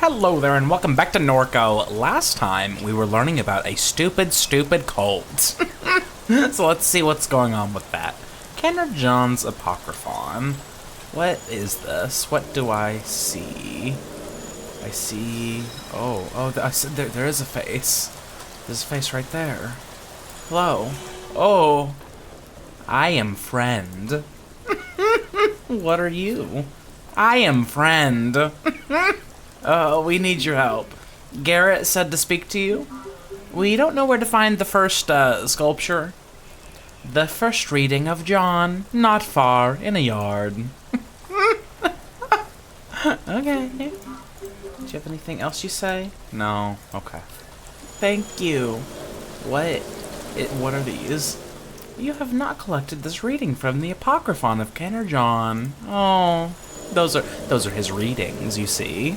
Hello there and welcome back to Norco. Last time we were learning about a stupid cult. So let's see what's going on with that. Kenner John's Apocryphon. What is this? What do I see? I see... there is a face. There's a face right there. Hello. Oh. I am friend. What are you? I am friend. We need your help. Garrett said to speak to you. We don't know where to find the first sculpture. The first reading of John, not far, in a yard. Okay. Do you have anything else you say? No. Okay. Thank you. What are these? You have not collected this reading from the Apocryphon of Kenner John. Oh, those are his readings, you see.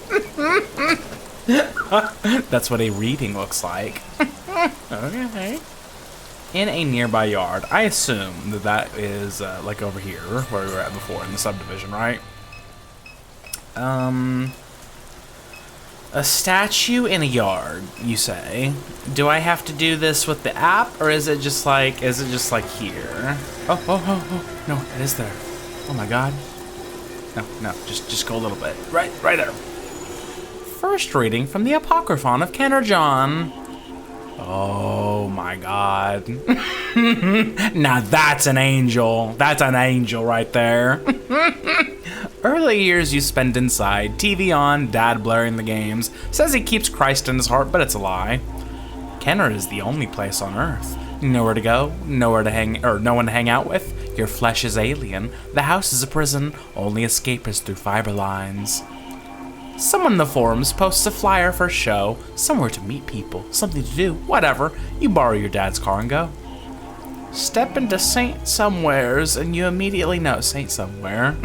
That's what a reading looks like. Okay. In a nearby yard. I assume that is like over here where we were at before in the subdivision, right? A statue in a yard, you say. Do I have to do this with the app, or is it just like here? Oh, no, it is there. Oh my god. No, just go a little bit. Right there. First reading from the Apocryphon of Kenner John. Oh my god. Now that's an angel. That's an angel right there. Early years you spend inside, TV on, dad blaring the games. Says he keeps Christ in his heart, but it's a lie. Kenner is the only place on earth. Nowhere to go, nowhere to hang, or no one to hang out with. Your flesh is alien. The house is a prison. Only escape is through fiber lines. Someone in the forums posts a flyer for a show, somewhere to meet people, something to do, whatever. You borrow your dad's car and go. Step into Saint Somewheres and you immediately know Saint Somewhere.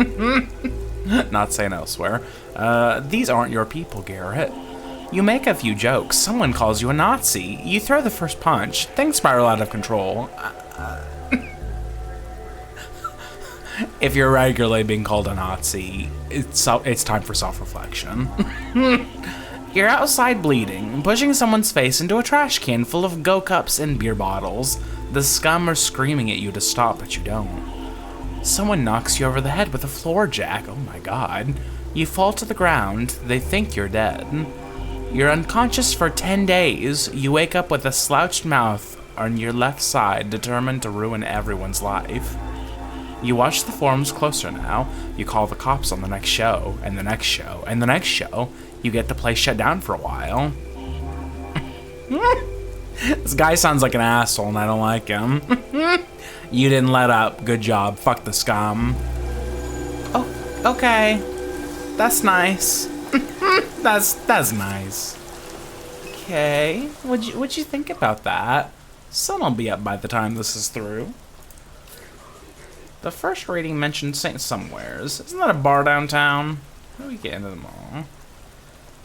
Not Saint Elsewhere. These aren't your people, Garrett. You make a few jokes, someone calls you a Nazi, you throw the first punch, things spiral out of control. If you're regularly being called a Nazi, it's time for self-reflection. You're outside bleeding, pushing someone's face into a trash can full of Go Cups and beer bottles. The scum are screaming at you to stop, but you don't. Someone knocks you over the head with a floor jack. Oh my god. You fall to the ground. They think you're dead. You're unconscious for 10 days. You wake up with a slouched mouth on your left side, determined to ruin everyone's life. You watch the forums closer now. You call the cops on the next show, and the next show, and the next show. You get the place shut down for a while. This guy sounds like an asshole, and I don't like him. You didn't let up. Good job. Fuck the scum. Oh, okay. That's nice. That's nice. Okay. What'd you think about that? Sun will be up by the time this is through. The first reading mentioned Saint Somewheres. Isn't that a bar downtown? How do we get into them all?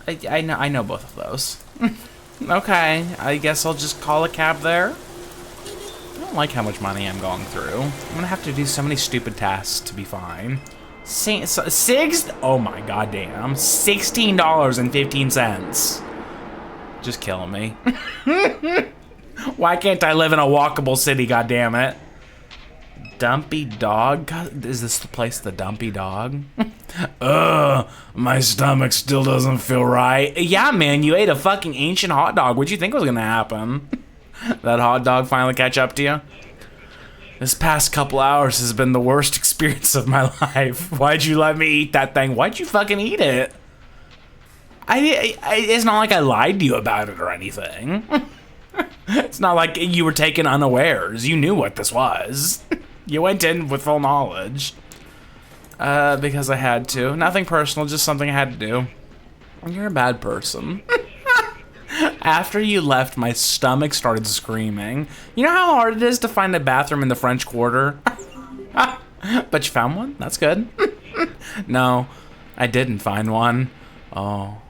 I know both of those. Okay, I guess I'll just call a cab there. I don't like how much money I'm going through. I'm gonna have to do so many stupid tasks to be fine. Oh my goddamn. $16.15. Just killing me. Why can't I live in a walkable city, goddammit? Dumpy Dog? God, is this the place, the Dumpy Dog? My stomach still doesn't feel right. Yeah, man, you ate a fucking ancient hot dog. What'd you think was gonna happen? That hot dog finally catch up to you? This past couple hours has been the worst experience of my life. Why'd you let me eat that thing? Why'd you fucking eat it? It's not like I lied to you about it or anything. It's not like you were taken unawares. You knew what this was. You went in with full knowledge. Because I had to. Nothing personal, just something I had to do. You're a bad person. After you left, my stomach started screaming. You know how hard it is to find a bathroom in the French Quarter? But you found one? That's good. No, I didn't find one. Oh.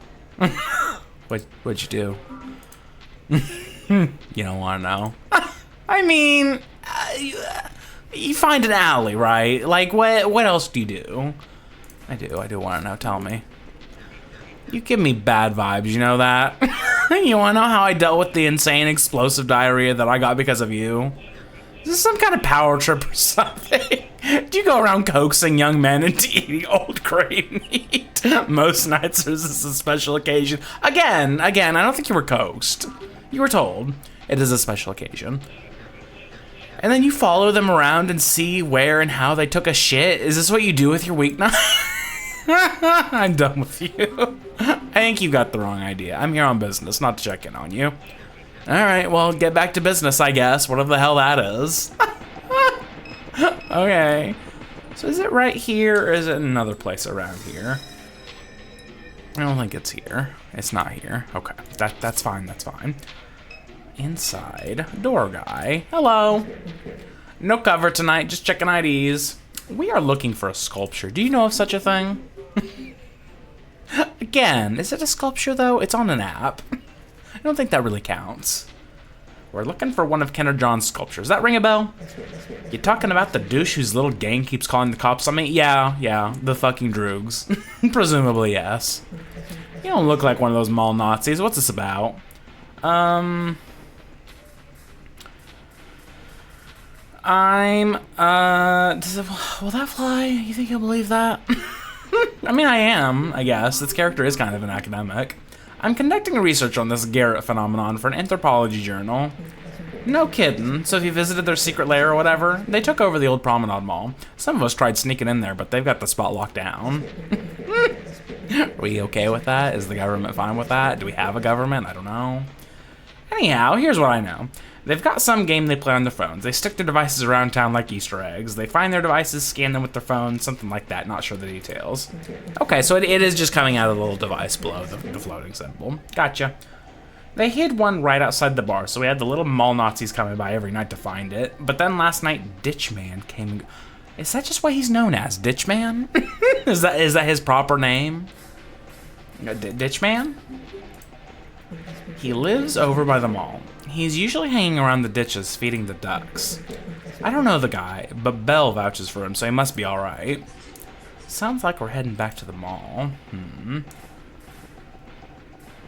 What'd you do? You don't want to know. I mean, you find an alley, right? Like, what else do you do? I do want to know. Tell me. You give me bad vibes, you know that? You wanna know how I dealt with the insane explosive diarrhea that I got because of you? Is this some kind of power trip or something? Do you go around coaxing young men into eating old gray meat? Most nights or is this a special occasion? Again, I don't think you were coaxed. You were told it is a special occasion. And then you follow them around and see where and how they took a shit? Is this what you do with your weeknight? I'm done with you. I think you got the wrong idea. I'm here on business, not to check in on you. Alright, well, get back to business, I guess. Whatever the hell that is. Okay. So is it right here, or is it another place around here? I don't think it's here. It's not here. Okay, that's fine, that's fine. Inside, door guy. Hello. No cover tonight, just checking IDs. We are looking for a sculpture. Do you know of such a thing? Again, is it a sculpture though? It's on an app. I don't think that really counts. We're looking for one of Ken or John's sculptures. Does that ring a bell? You talking about the douche whose little gang keeps calling the cops on me? Yeah, the fucking droogs. Presumably, yes. You don't look like one of those mall Nazis. What's this about? Will that fly? You think you'll believe that? I mean, I am, I guess. This character is kind of an academic. I'm conducting research on this Garrett phenomenon for an anthropology journal. No kidding. So if you visited their secret lair or whatever, they took over the old Promenade Mall. Some of us tried sneaking in there, but they've got the spot locked down. Are we okay with that? Is the government fine with that? Do we have a government? I don't know. Anyhow, here's what I know. They've got some game they play on their phones. They stick their devices around town like Easter eggs. They find their devices, scan them with their phones, something like that. Not sure the details. Okay, so it is just coming out of the little device below the floating symbol. Gotcha. They hid one right outside the bar, so we had the little mall Nazis coming by every night to find it. But then last night, Ditchman came. Is that just what he's known as, Ditchman? is that his proper name? Ditchman? He lives over by the mall. He's usually hanging around the ditches feeding the ducks. I don't know the guy, but Belle vouches for him, so he must be alright. Sounds like we're heading back to the mall.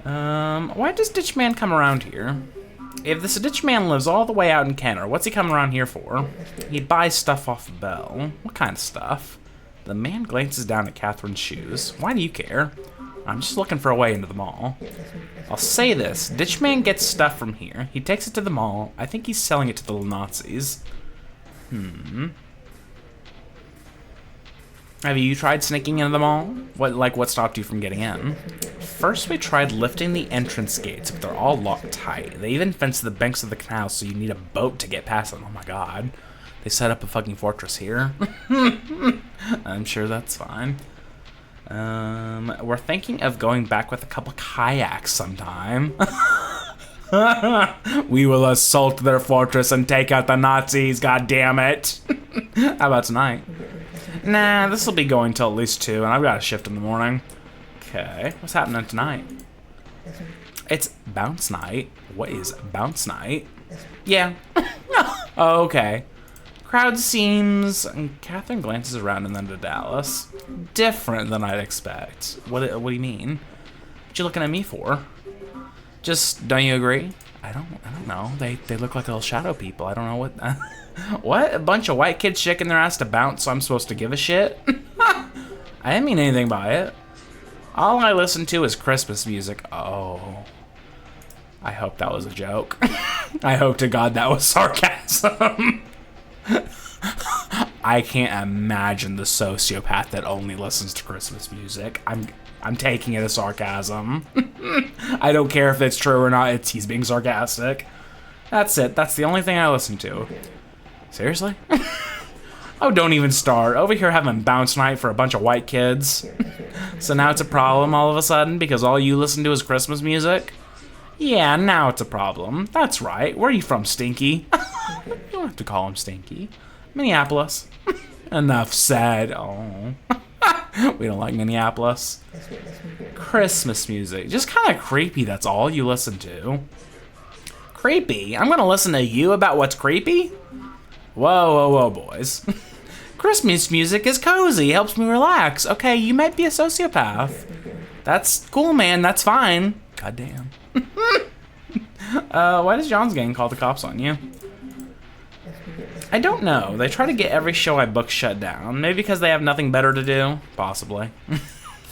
Why does Ditchman come around here? If this Ditchman lives all the way out in Kenner, what's he coming around here for? He buys stuff off of Belle. What kind of stuff? The man glances down at Catherine's shoes. Why do you care? I'm just looking for a way into the mall. I'll say this, Ditchman gets stuff from here. He takes it to the mall. I think he's selling it to the little Nazis. Have you tried sneaking into the mall? What stopped you from getting in? First we tried lifting the entrance gates, but they're all locked tight. They even fence the banks of the canal so you need a boat to get past them. Oh my god. They set up a fucking fortress here. I'm sure that's fine. We're thinking of going back with a couple kayaks sometime. We will assault their fortress and take out the Nazis, god damn it. How about tonight? Nah, this will be going till at least 2, and I've got a shift in the morning. Okay, what's happening tonight? It's bounce night. What is bounce night? Yeah. Oh, okay. Crowd seems, and Catherine glances around and then to Dallas. Different than I'd expect. What do you mean? What you looking at me for? Just, don't you agree? I don't know. They look like little shadow people. I don't know what. What? A bunch of white kids shaking their ass to bounce, so I'm supposed to give a shit? I didn't mean anything by it. All I listen to is Christmas music. Oh. I hope that was a joke. I hope to God that was sarcasm. I can't imagine the sociopath that only listens to Christmas music. I'm taking it as sarcasm. I don't care if it's true or not. He's being sarcastic. That's it. That's the only thing I listen to. Seriously? Oh, don't even start. Over here having bounce night for a bunch of white kids. So now it's a problem all of a sudden because all you listen to is Christmas music? Yeah, now it's a problem. That's right. Where are you from, Stinky? You don't have to call him Stinky. Minneapolis. Enough said. Oh. We don't like Minneapolis. Christmas music. Just kind of creepy, that's all you listen to. Creepy? I'm gonna listen to you about what's creepy? Whoa, boys. Christmas music is cozy, helps me relax. Okay, you might be a sociopath. That's cool, man. That's fine. Goddamn. Why does John's gang call the cops on you? I don't know. They try to get every show I book shut down. Maybe because they have nothing better to do? Possibly.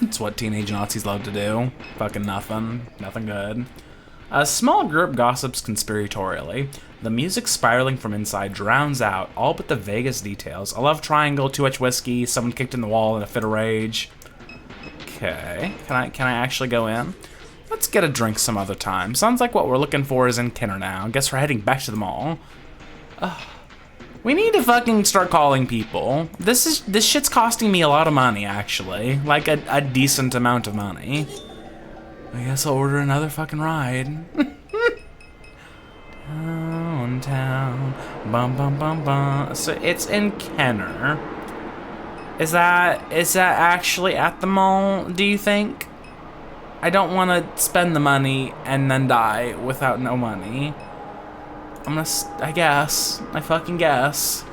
It's what teenage Nazis love to do. Fucking nothing. Nothing good. A small group gossips conspiratorially. The music spiraling from inside drowns out all but the vaguest details. A love triangle, too much whiskey, someone kicked in the wall in a fit of rage. Okay. Can I actually go in? Let's get a drink some other time. Sounds like what we're looking for is in Kenner now. Guess we're heading back to the mall. We need to fucking start calling people. This shit's costing me a lot of money, actually. Like a decent amount of money. I guess I'll order another fucking ride. Downtown. Bum bum bum bum. So it's in Kenner. Is that actually at the mall, do you think? I don't want to spend the money and then die without no money. I guess. I fucking guess.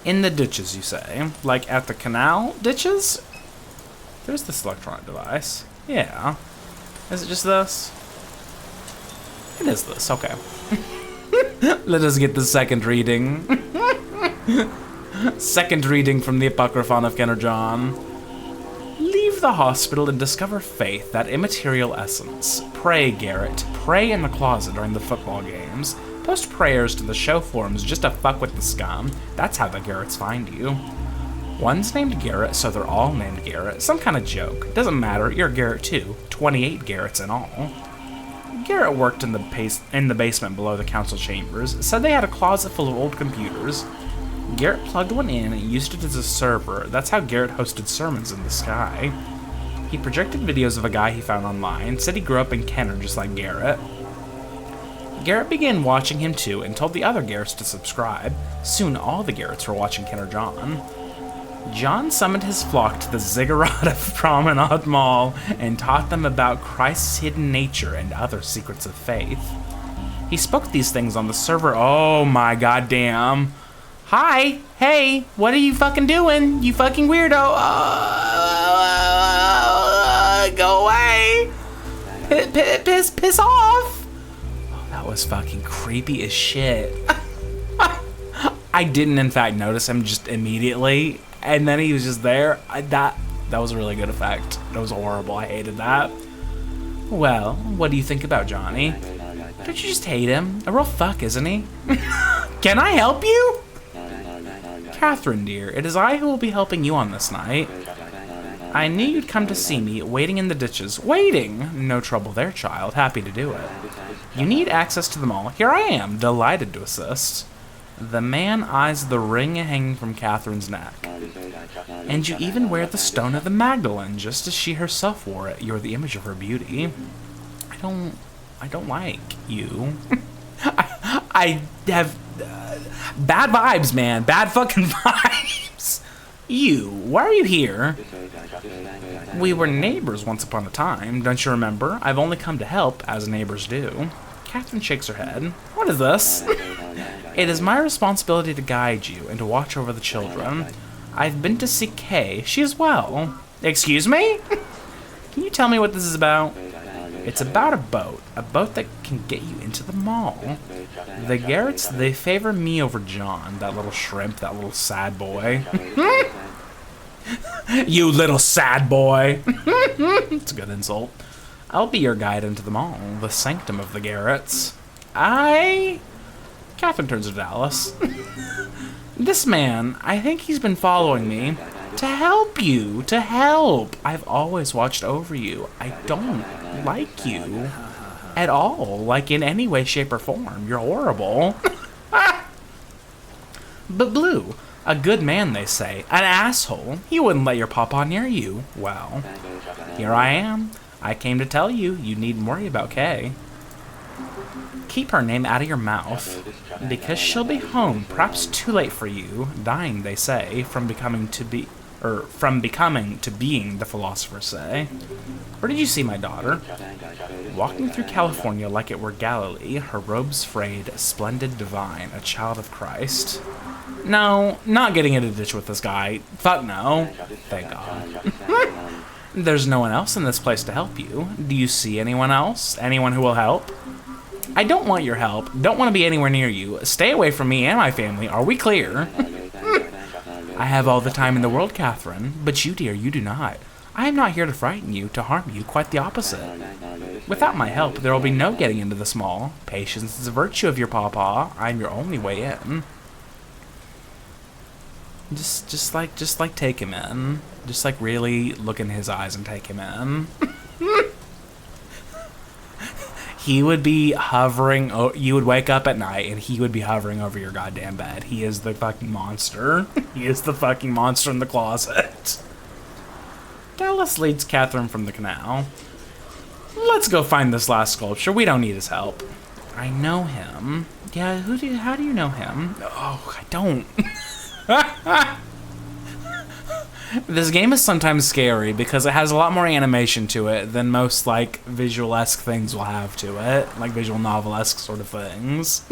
In the ditches, you say? Like at the canal ditches? There's this electronic device. Yeah. Is it just this? It is this, okay. Let us get the second reading. Second reading from the Apocryphon of Kenner John. Leave the hospital and discover faith, that immaterial essence. Pray, Garrett. Pray in the closet during the football games. Post prayers to the show forums just to fuck with the scum. That's how the Garretts find you. One's named Garrett, so they're all named Garrett. Some kind of joke. Doesn't matter, you're Garrett too. 28 Garretts in all. Garrett worked in the basement below the council chambers. Said they had a closet full of old computers. Garrett plugged one in and used it as a server. That's how Garrett hosted sermons in the sky. He projected videos of a guy he found online, said he grew up in Kenner just like Garrett. Garrett began watching him too and told the other Garretts to subscribe. Soon all the Garretts were watching Kenner John. John summoned his flock to the ziggurat of Promenade Mall and taught them about Christ's hidden nature and other secrets of faith. He spoke these things on the server. Oh my goddamn. Hi, hey, what are you fucking doing? You fucking weirdo. Go away. Piss off. Oh, that was fucking creepy as shit. I didn't in fact notice him just immediately, and then he was just there. That was a really good effect. That was horrible. I hated that. Well, what do you think about Johnny? Don't you just hate him? A real fuck, isn't he? Can I help you? Catherine, dear, it is I who will be helping you on this night. I knew you'd come to see me, waiting in the ditches. Waiting? No trouble there, child. Happy to do it. You need access to the mall. Here I am, delighted to assist. The man eyes the ring hanging from Catherine's neck. And you even wear the stone of the Magdalene, just as she herself wore it. You're the image of her beauty. I don't like you. I have bad vibes, man. Bad fucking vibes. You, why are you here? We were neighbors once upon a time, don't you remember? I've only come to help, as neighbors do. Catherine shakes her head. What is this? It is my responsibility to guide you and to watch over the children. I've been to see Kay. She is well. Excuse me? Can you tell me what this is about? It's about a boat that can get you into the mall. The Garretts, they favor me over John, that little shrimp, that little sad boy. You little sad boy. It's a good insult. I'll be your guide into the mall, the sanctum of the Garretts. Catherine turns to Dallas. This man, I think he's been following me. To help you, to help. I've always watched over you. I don't like you at all, like in any way, shape, or form. You're horrible. But Blue, a good man, they say. An asshole. He wouldn't let your pawpaw near you. Well, here I am. I came to tell you, you needn't worry about Kay. Keep her name out of your mouth, because she'll be home, perhaps too late for you, dying, they say, from becoming to being, the philosophers say. Where did you see my daughter? Walking through California like it were Galilee, her robes frayed, splendid, divine, a child of Christ. No, not getting in a ditch with this guy. Fuck no. Thank God. There's no one else in this place to help you. Do you see anyone else? Anyone who will help? I don't want your help. Don't want to be anywhere near you. Stay away from me and my family. Are we clear? I have all the time in the world, Catherine. But you, dear, you do not. I am not here to frighten you, to harm you. Quite the opposite. Without my help, there will be no getting into the small. Patience is a virtue of your pawpaw. I am your only way in. Just like take him in. Just like really look in his eyes and take him in. He would be hovering, you would wake up at night and he would be hovering over your goddamn bed. He is the fucking monster. He is the fucking monster in the closet. Dallas leads Catherine from the canal. Let's go find this last sculpture. We don't need his help. I know him. Yeah, how do you know him? Oh, I don't. This game is sometimes scary because it has a lot more animation to it than most, like, visual-esque things will have to it. Like, visual novel-esque sort of things.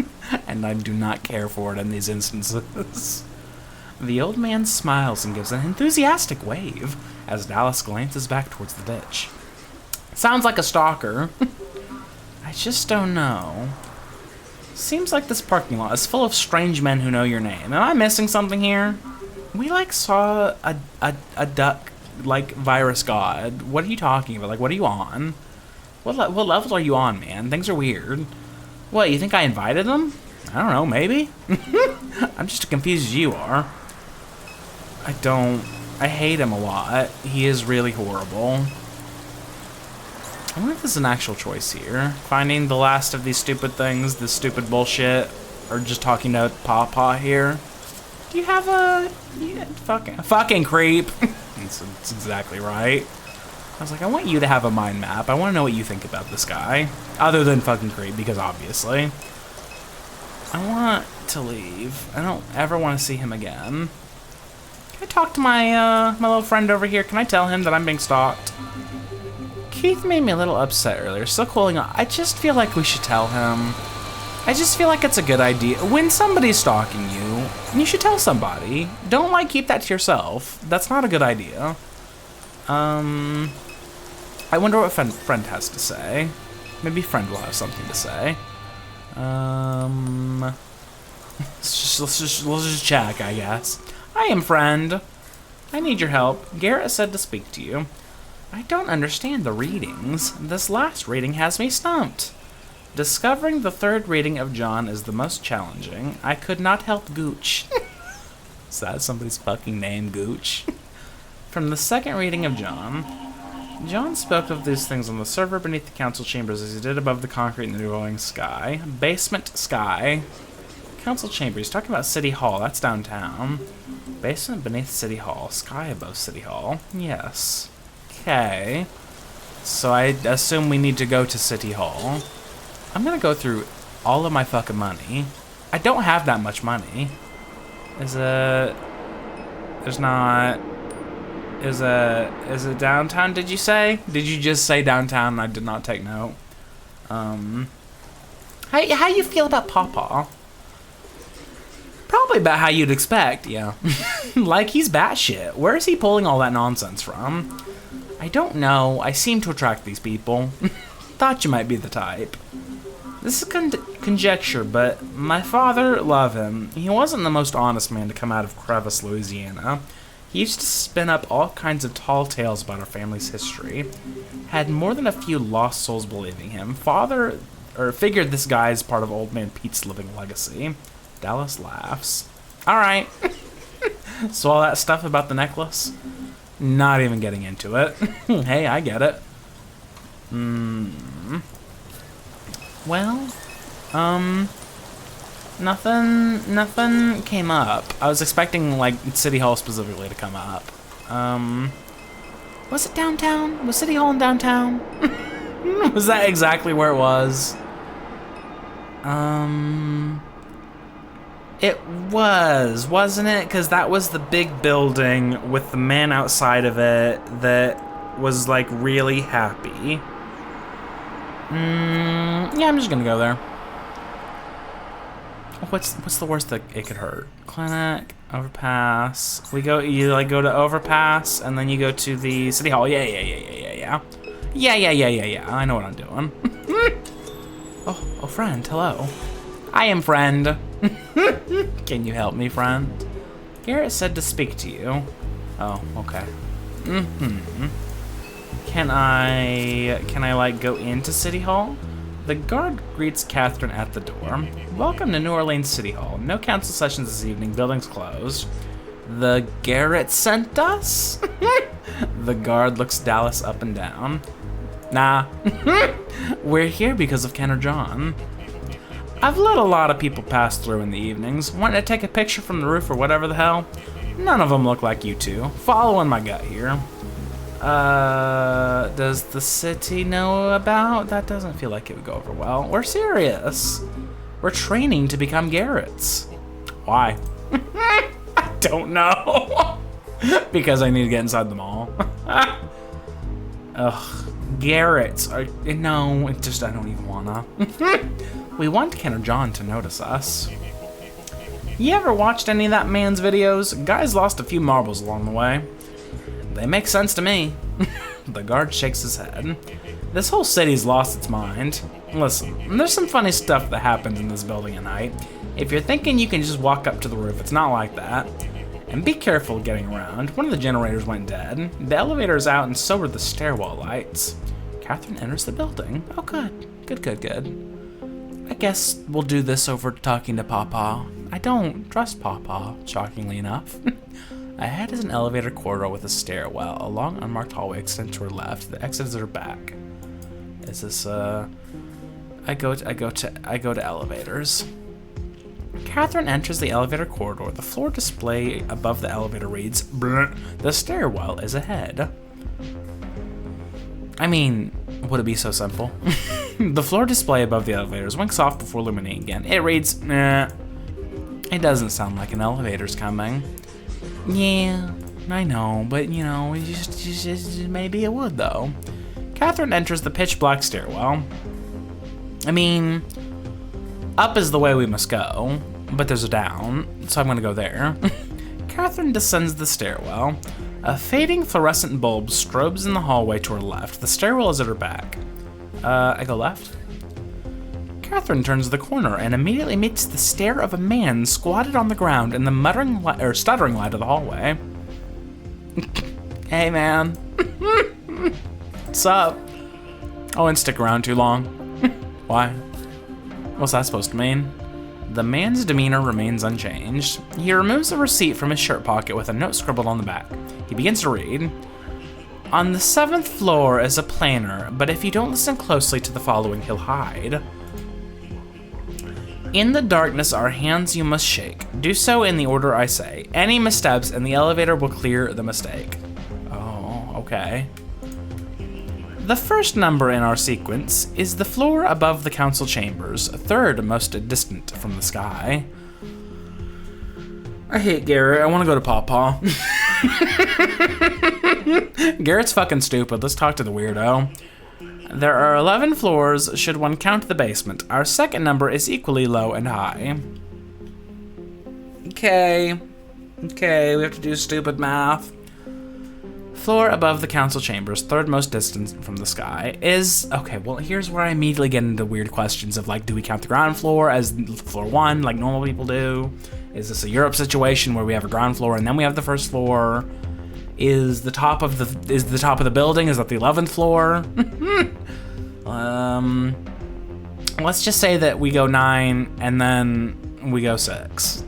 And I do not care for it in these instances. The old man smiles and gives an enthusiastic wave as Dallas glances back towards the ditch. Sounds like a stalker. I just don't know. Seems like this parking lot is full of strange men who know your name. Am I missing something here? We, like, saw a duck, like, virus god. What are you talking about? Like, what are you on? What level are you on, man? Things are weird. What, you think I invited them? I don't know, maybe? I'm just as confused as you are. I hate him a lot. He is really horrible. I wonder if there's an actual choice here. Finding the last of these stupid things, this stupid bullshit, or just talking to Pawpaw here. Do you have fucking creep? That's exactly right. I was like, I want you to have a mind map. I want to know what you think about this guy. Other than fucking creep, because obviously. I want to leave. I don't ever want to see him again. Can I talk to my my little friend over here? Can I tell him that I'm being stalked? Keith made me a little upset earlier. Still cooling off. I just feel like we should tell him. I just feel like it's a good idea. When somebody's stalking you, you should tell somebody. Don't, like, keep that to yourself. That's not a good idea. I wonder what friend has to say. Maybe friend will have something to say. Let's just check, I guess. I am friend. I need your help. Garrett said to speak to you. I don't understand the readings. This last reading has me stumped. Discovering the third reading of John is the most challenging. I could not help Gooch. Is that somebody's fucking name, Gooch? From the second reading of John, John spoke of these things on the server beneath the council chambers as he did above the concrete in the glowing sky. Basement sky. Council chamber. He's talking about City Hall. That's downtown. Basement beneath City Hall. Sky above City Hall. Yes. Okay. So I assume we need to go to City Hall. I'm gonna go through all of my fucking money. I don't have that much money. Is it downtown, did you say? Did you just say downtown? I did not take note. How you feel about Pawpaw? Probably about how you'd expect, yeah. Like he's batshit. Where is he pulling all that nonsense from? I don't know. I seem to attract these people. Thought you might be the type. This is conjecture, but my father, love him. He wasn't the most honest man to come out of Crevice, Louisiana. He used to spin up all kinds of tall tales about our family's history. Had more than a few lost souls believing him. Figured this guy is part of Old Man Pete's living legacy. Dallas laughs. Alright. So all that stuff about the necklace? Not even getting into it. Hey, I get it. Well, nothing came up. I was expecting, like, City Hall specifically to come up. Was it downtown? Was City Hall in downtown? Was that exactly where it was? It was, wasn't it? Because that was the big building with the man outside of it that was, like, really happy. Yeah, I'm just gonna go there. What's the worst that it could hurt? Clinic, overpass. You like go to overpass and then you go to the city hall. Yeah. I know what I'm doing. Oh, friend, hello. I am friend. Can you help me, friend? Garrett said to speak to you. Oh, okay. Can I like go into City Hall? The guard greets Catherine at the door. Welcome to New Orleans City Hall. No council sessions this evening. Building's closed. The Garrett sent us? The guard looks Dallas up and down. Nah. We're here because of Ken or John. I've let a lot of people pass through in the evenings. Wanting to take a picture from the roof or whatever the hell. None of them look like you two. Following my gut here. Does the city know about? That doesn't feel like it would go over well. We're serious. We're training to become Garretts. Why? I don't know. Because I need to get inside the mall. Ugh. Garretts are, no, I don't even wanna. We want Ken or John to notice us. You ever watched any of that man's videos? Guy's lost a few marbles along the way. They make sense to me. The guard shakes his head. This whole city's lost its mind. Listen, there's some funny stuff that happens in this building at night. If you're thinking you can just walk up to the roof, it's not like that. And be careful getting around. One of the generators went dead. The elevator's out and so are the stairwell lights. Catherine enters the building. Oh, good. Good. I guess we'll do this over talking to Papa. I don't trust Papa, shockingly enough. Ahead is an elevator corridor with a stairwell. A long unmarked hallway extends to her left. The exits are back. Is this I go to elevators. Catherine enters the elevator corridor. The floor display above the elevator reads, "Bleh, the stairwell is ahead." I mean, would it be so simple? The floor display above the elevators winks off before illuminating again. It reads, "Nah." It doesn't sound like an elevator's coming. Yeah, I know, but you know, just maybe it would though. Catherine enters the pitch black stairwell. I mean, up is the way we must go, but there's a down, so I'm gonna go there. Catherine descends the stairwell. A fading fluorescent bulb strobes in the hallway to her left. The stairwell is at her back. I go left. Catherine turns the corner and immediately meets the stare of a man squatted on the ground in the stuttering light of the hallway. Hey, man. What's up? I wouldn't stick around too long. Why? What's that supposed to mean? The man's demeanor remains unchanged. He removes a receipt from his shirt pocket with a note scribbled on the back. He begins to read. On the 7th floor is a planer, but if you don't listen closely to the following, he'll hide. In the darkness are hands you must shake. Do so in the order I say. Any missteps and the elevator will clear the mistake. Oh, okay. The first number in our sequence is the floor above the council chambers, third most distant from the sky. I hate Garrett. I want to go to Pawpaw. Garrett's fucking stupid. Let's talk to the weirdo. There are 11 floors should one count the basement. Our second number is equally low and high. Okay, we have to do stupid math. Floor above the council chambers, third most distant from the sky, is... Okay, well, here's where I immediately get into weird questions of, like, do we count the ground floor as floor 1, like normal people do? Is this a Europe situation where we have a ground floor and then we have the first floor? Is the top of the building, is that the 11th floor? Let's just say that we go 9 and then we go 6.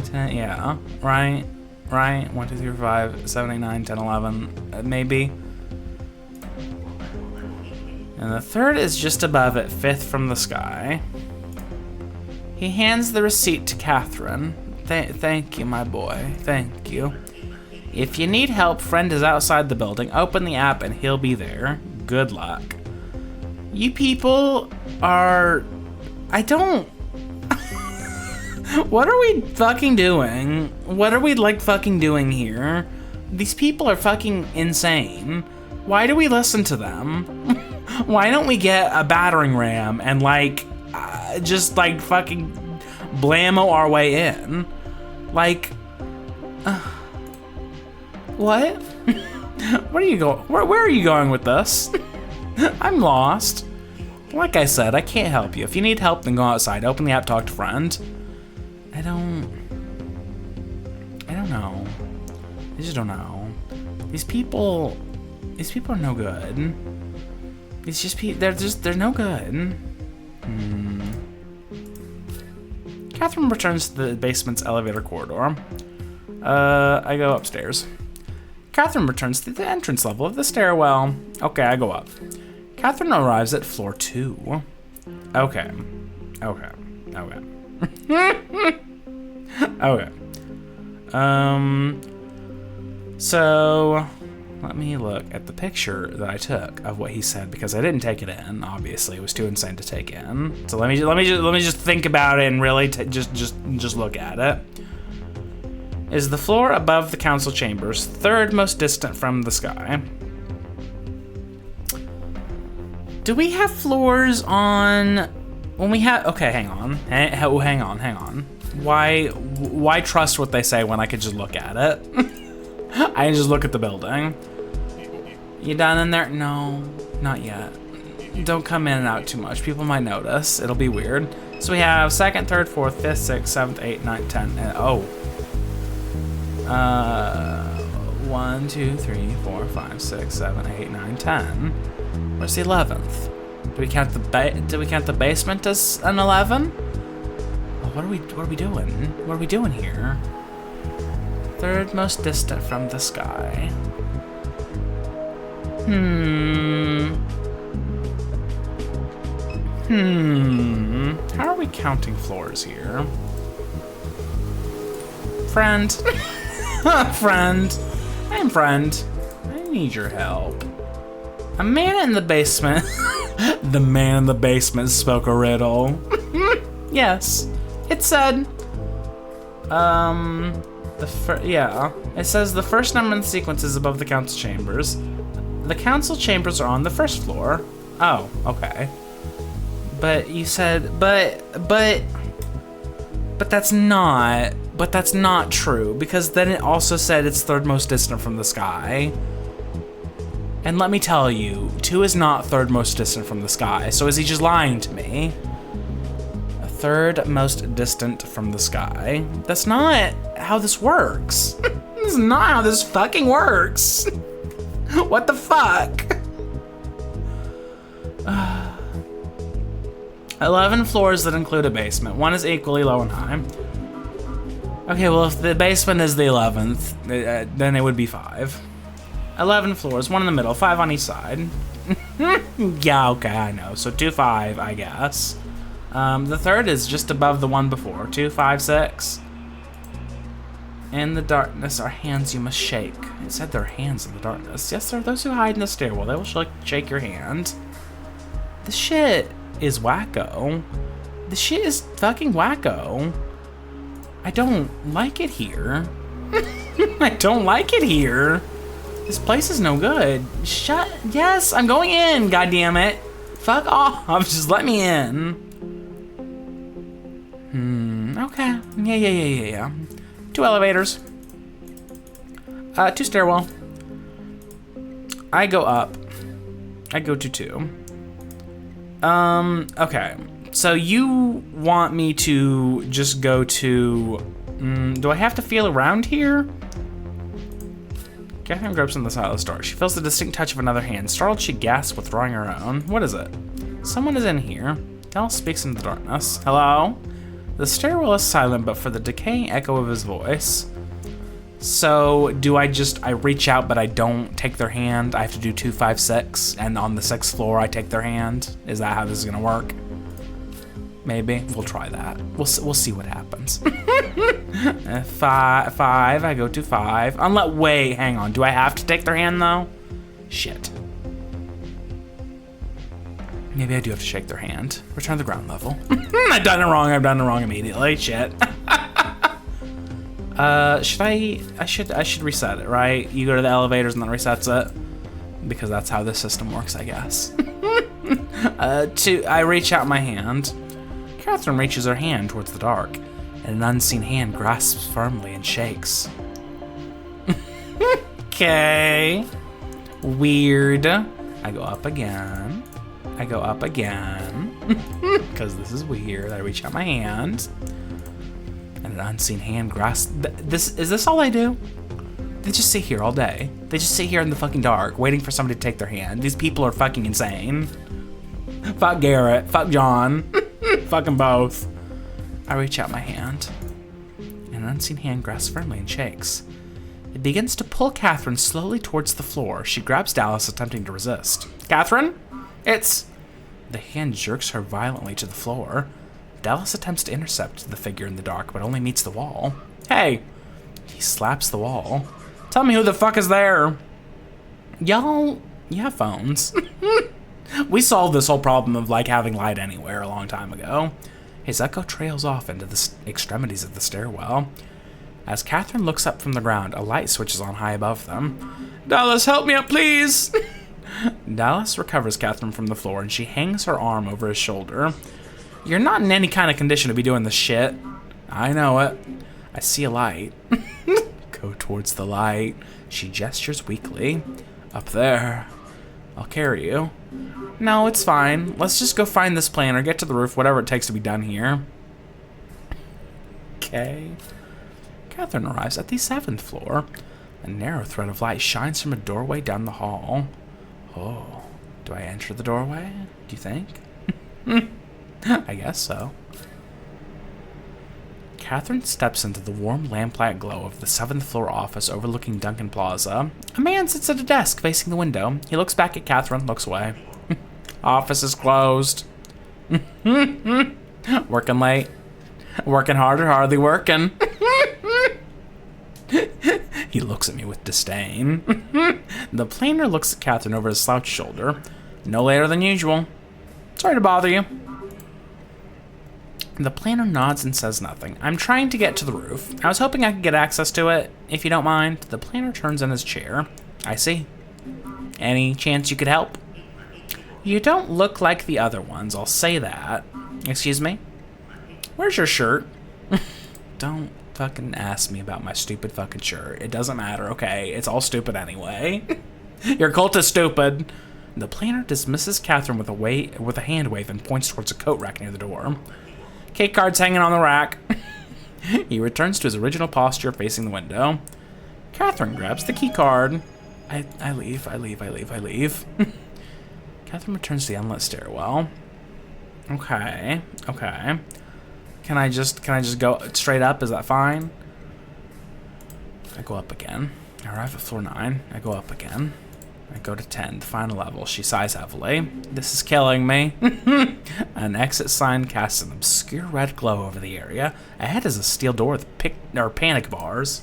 10, yeah, right? 1, 2, 3, 4, 5, 7, 8, 9, 10, 11, maybe. And the third is just above it, 5th from the sky. He hands the receipt to Catherine. Thank you, my boy. Thank you. If you need help, friend is outside the building. Open the app and he'll be there. Good luck. You people are... I don't... What are we fucking doing? What are we, like, fucking doing here? These people are fucking insane. Why do we listen to them? Why don't we get a battering ram and, like, just like fucking blammo our way in. Like, what? Where are you going? Where are you going with this? I'm lost. Like I said, I can't help you. If you need help, then go outside. Open the app, talk to friend. I don't know. I just don't know. These people are no good. It's just they're no good. Catherine returns to the basement's elevator corridor. I go upstairs. Catherine returns to the entrance level of the stairwell. Okay, I go up. Catherine arrives at floor 2. Okay. Okay. So let me look at the picture that I took of what he said, because I didn't take it in. Obviously, it was too insane to take in. So let me just think about it and really just look at it. Is the floor above the council chambers, third most distant from the sky? Do we have floors on when we have? Okay, hang on. Why trust what they say when I could just look at it? I can just look at the building. You done in there? No, not yet. Don't come in and out too much. People might notice. It'll be weird. So we have 2nd, 3rd, 4th, 5th, 6th, 7th, 8th, 9th, 10th, and 1, 2, 3, 4, 5, 6, 7, 8, 9, 10. Where's the 11th? Do we count the basement as an 11? Well, what are we doing? What are we doing here? Third most distant from the sky. How are we counting floors here? Friend. Friend. I'm friend. I need your help. A man in the basement. The man in the basement spoke a riddle. Yes. It said, it says the first number in the sequence is above the council chambers. The council chambers are on the first floor. Oh, okay. But you said, but that's not true, because then it also said it's third most distant from the sky. And let me tell you, 2 is not third most distant from the sky, so is he just lying to me? A third most distant from the sky? That's not how this works. This is not how this fucking works. What the fuck? 11 floors that include a basement. 1 is equally low and high. Okay, well, if the basement is the 11th, then it would be 5. 11 floors, 1 in the middle, 5 on each side. Yeah, okay, I know. So 2, 5, I guess. The third is just above the one before. 2, 5, 6. In the darkness are hands you must shake. It said there are hands in the darkness. Yes, there are those who hide in the stairwell. They will shake your hand. This shit is wacko. This shit is fucking wacko. I don't like it here. I don't like it here. This place is no good. Yes, I'm going in, goddammit. Fuck off, just let me in. Okay. Yeah. 2 elevators. 2 stairwell. I go up. I go to 2. Okay. So you want me to just go to... do I have to feel around here? Catherine gropes on the side of the door. She feels the distinct touch of another hand. Startled, she gasps, withdrawing her own. What is it? Someone is in here. Dell speaks into the darkness. Hello? The stairwell is silent, but for the decaying echo of his voice. So, do I reach out, but I don't take their hand? I have to do 2, 5, 6, and on the 6th floor, I take their hand? Is that how this is gonna work? Maybe. We'll try that. We'll see what happens. 5, I go to 5. Wait, hang on. Do I have to take their hand, though? Shit. Maybe I do have to shake their hand. Return to the ground level. I've done it wrong immediately. Shit. I should reset it, right? You go to the elevators and then resets it. Because that's how this system works, I guess. I reach out my hand. Catherine reaches her hand towards the dark, and an unseen hand grasps firmly and shakes. Okay. Weird. I go up again. I go up again. Because this is weird. I reach out my hand. And an unseen hand grasps... Is this all they do? They just sit here all day. They just sit here in the fucking dark, waiting for somebody to take their hand. These people are fucking insane. Fuck Garrett. Fuck John. Fuck them both. I reach out my hand. And an unseen hand grasps firmly and shakes. It begins to pull Catherine slowly towards the floor. She grabs Dallas, attempting to resist. Catherine? It's... The hand jerks her violently to the floor. Dallas attempts to intercept the figure in the dark, but only meets the wall. Hey! He slaps the wall. Tell me who the fuck is there. Y'all, you have phones. We solved this whole problem of like having light anywhere a long time ago. His echo trails off into the extremities of the stairwell. As Catherine looks up from the ground, a light switches on high above them. Dallas, help me up, please! Dallas recovers Catherine from the floor, and she hangs her arm over his shoulder. You're not in any kind of condition to be doing this shit. I know it. I see a light. Go towards the light. She gestures weakly. Up there. I'll carry you. No, it's fine. Let's just go find this planner, get to the roof, whatever it takes to be done here. Okay. Catherine arrives at the 7th floor. A narrow thread of light shines from a doorway down the hall. Oh, do I enter the doorway? Do you think? I guess so. Catherine steps into the warm lamplight glow of the 7th floor office overlooking Duncan Plaza. A man sits at a desk facing the window. He looks back at Catherine, looks away. Office is closed. Working late. Working harder, hardly working. He looks at me with disdain. The planner looks at Catherine over his slouched shoulder. No later than usual. Sorry to bother you. The planner nods and says nothing. I'm trying to get to the roof. I was hoping I could get access to it, if you don't mind. The planner turns in his chair. I see. Any chance you could help? You don't look like the other ones, I'll say that. Excuse me? Where's your shirt? Don't fucking ask me about my stupid fucking shirt. It doesn't matter, okay? It's all stupid anyway. Your cult is stupid. The planner dismisses Catherine with a hand wave and points towards a coat rack near the door. Cake cards hanging on the rack. He returns to his original posture facing the window. Catherine grabs the key card. I leave. Catherine returns to the unlit stairwell. Okay. Can I just go straight up? Is that fine? I go up again. I arrive at floor 9. I go up again. I go to 10, the final level. She sighs heavily. This is killing me. An exit sign casts an obscure red glow over the area. Ahead is a steel door with panic bars.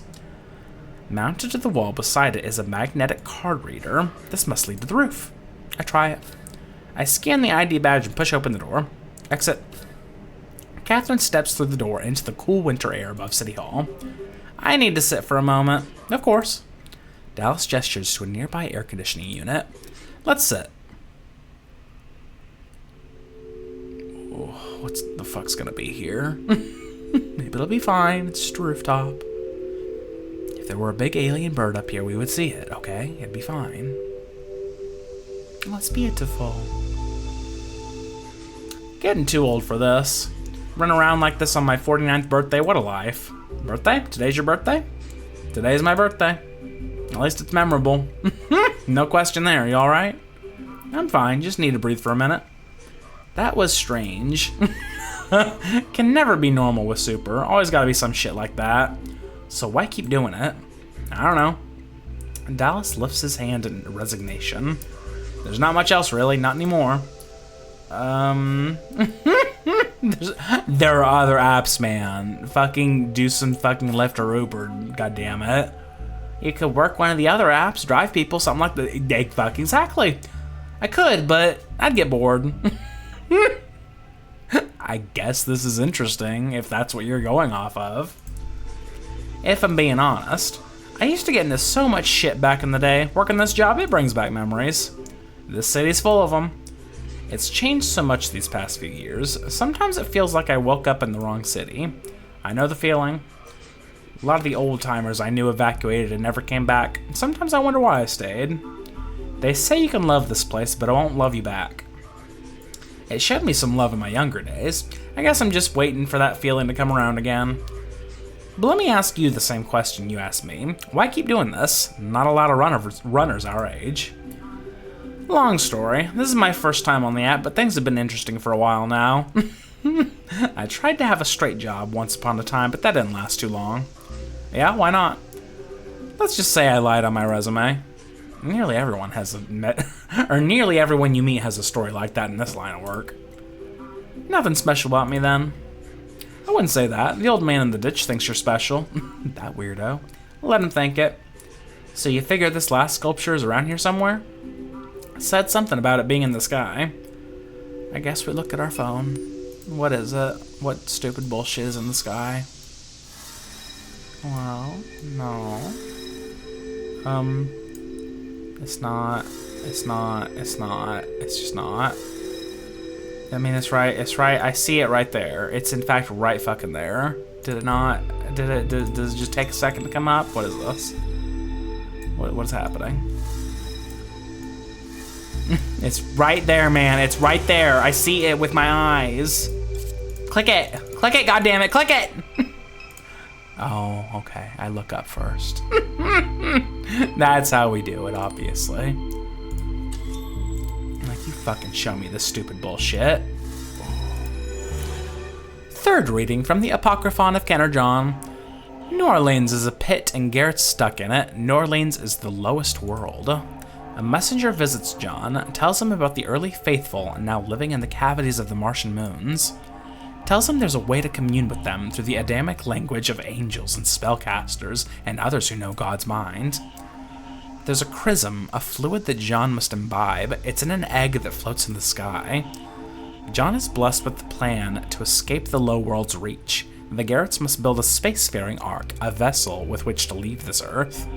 Mounted to the wall beside it is a magnetic card reader. This must lead to the roof. I try it. I scan the ID badge and push open the door. Exit. Catherine steps through the door into the cool winter air above City Hall. I need to sit for a moment. Of course. Dallas gestures to a nearby air conditioning unit. Let's sit. Oh, what's the fuck's gonna be here? Maybe it'll be fine. It's just a rooftop. If there were a big alien bird up here, we would see it, okay? It'd be fine. Oh, it's beautiful. Getting too old for this. Run around like this on my 49th birthday. What a life. Birthday? Today's your birthday? Today's my birthday. At least it's memorable. No question there. You alright? I'm fine. Just need to breathe for a minute. That was strange. Can never be normal with Super. Always gotta be some shit like that. So why keep doing it? I don't know. Dallas lifts his hand in resignation. There's not much else really. Not anymore. There are other apps, man. Fucking do some fucking Lyft or Uber. God damn it. You could work one of the other apps, drive people, something like that. Fuck, exactly. I could, but I'd get bored. I guess this is interesting, if that's what you're going off of. If I'm being honest, I used to get into so much shit back in the day. Working this job, it brings back memories. This city's full of them. It's changed so much these past few years. Sometimes it feels like I woke up in the wrong city. I know the feeling. A lot of the old-timers I knew evacuated and never came back. Sometimes I wonder why I stayed. They say you can love this place, but it won't love you back. It showed me some love in my younger days. I guess I'm just waiting for that feeling to come around again. But let me ask you the same question you asked me. Why keep doing this? Not a lot of runners our age. Long story. This is my first time on the app, but things have been interesting for a while now. I tried to have a straight job once upon a time, but that didn't last too long. Yeah, why not? Let's just say I lied on my resume. Nearly everyone has nearly everyone you meet has a story like that in this line of work. Nothing special about me then. I wouldn't say that. The old man in the ditch thinks you're special. That weirdo. Let him think it. So you figure this last sculpture is around here somewhere? It said something about it being in the sky. I guess we look at our phone. What is it? What stupid bullshit is in the sky? Well, no. It's not. It's just not. I mean, it's right. I see it right there. It's in fact right fucking there. Did it not? Does it just take a second to come up? What is this? What is happening? It's right there, man. It's right there. I see it with my eyes. Click it. Click it, goddammit. Click it. Oh, okay. I look up first. That's how we do it, obviously. Like, you fucking show me this stupid bullshit. Third reading from the Apocryphon of Kenner John. New Orleans is a pit and Garrett's stuck in it. New Orleans is the lowest world. A messenger visits John, tells him about the early faithful now living in the cavities of the Martian moons. Tells him there's a way to commune with them through the Adamic language of angels and spellcasters and others who know God's mind. There's a chrism, a fluid that John must imbibe. It's in an egg that floats in the sky. John is blessed with the plan to escape the low world's reach. The Garretts must build a spacefaring ark, a vessel with which to leave this earth.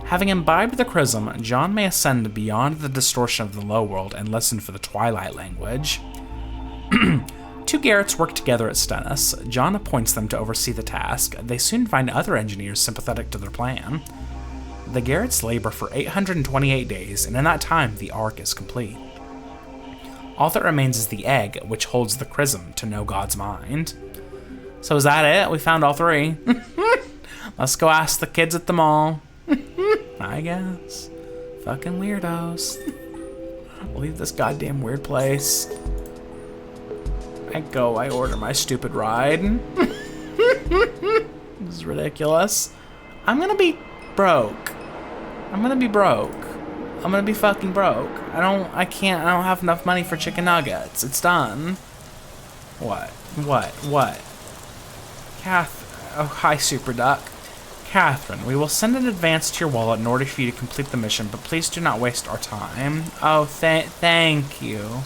Having imbibed the chrism, John may ascend beyond the distortion of the low world and listen for the twilight language. Two Garretts work together at Stennis. John appoints them to oversee the task. They soon find other engineers sympathetic to their plan. The Garretts labor for 828 days, and in that time, the ark is complete. All that remains is the egg, which holds the chrism to know God's mind. So is that it? We found all three. Let's go ask the kids at the mall. I guess. Fucking weirdos. Leave this goddamn weird place. I order my stupid ride. This is ridiculous. I'm gonna be broke. I'm gonna be fucking broke. I don't have enough money for chicken nuggets. It's done. What? Oh, hi, Super Duck. Catherine, we will send an advance to your wallet in order for you to complete the mission, but please do not waste our time. Oh, thank you.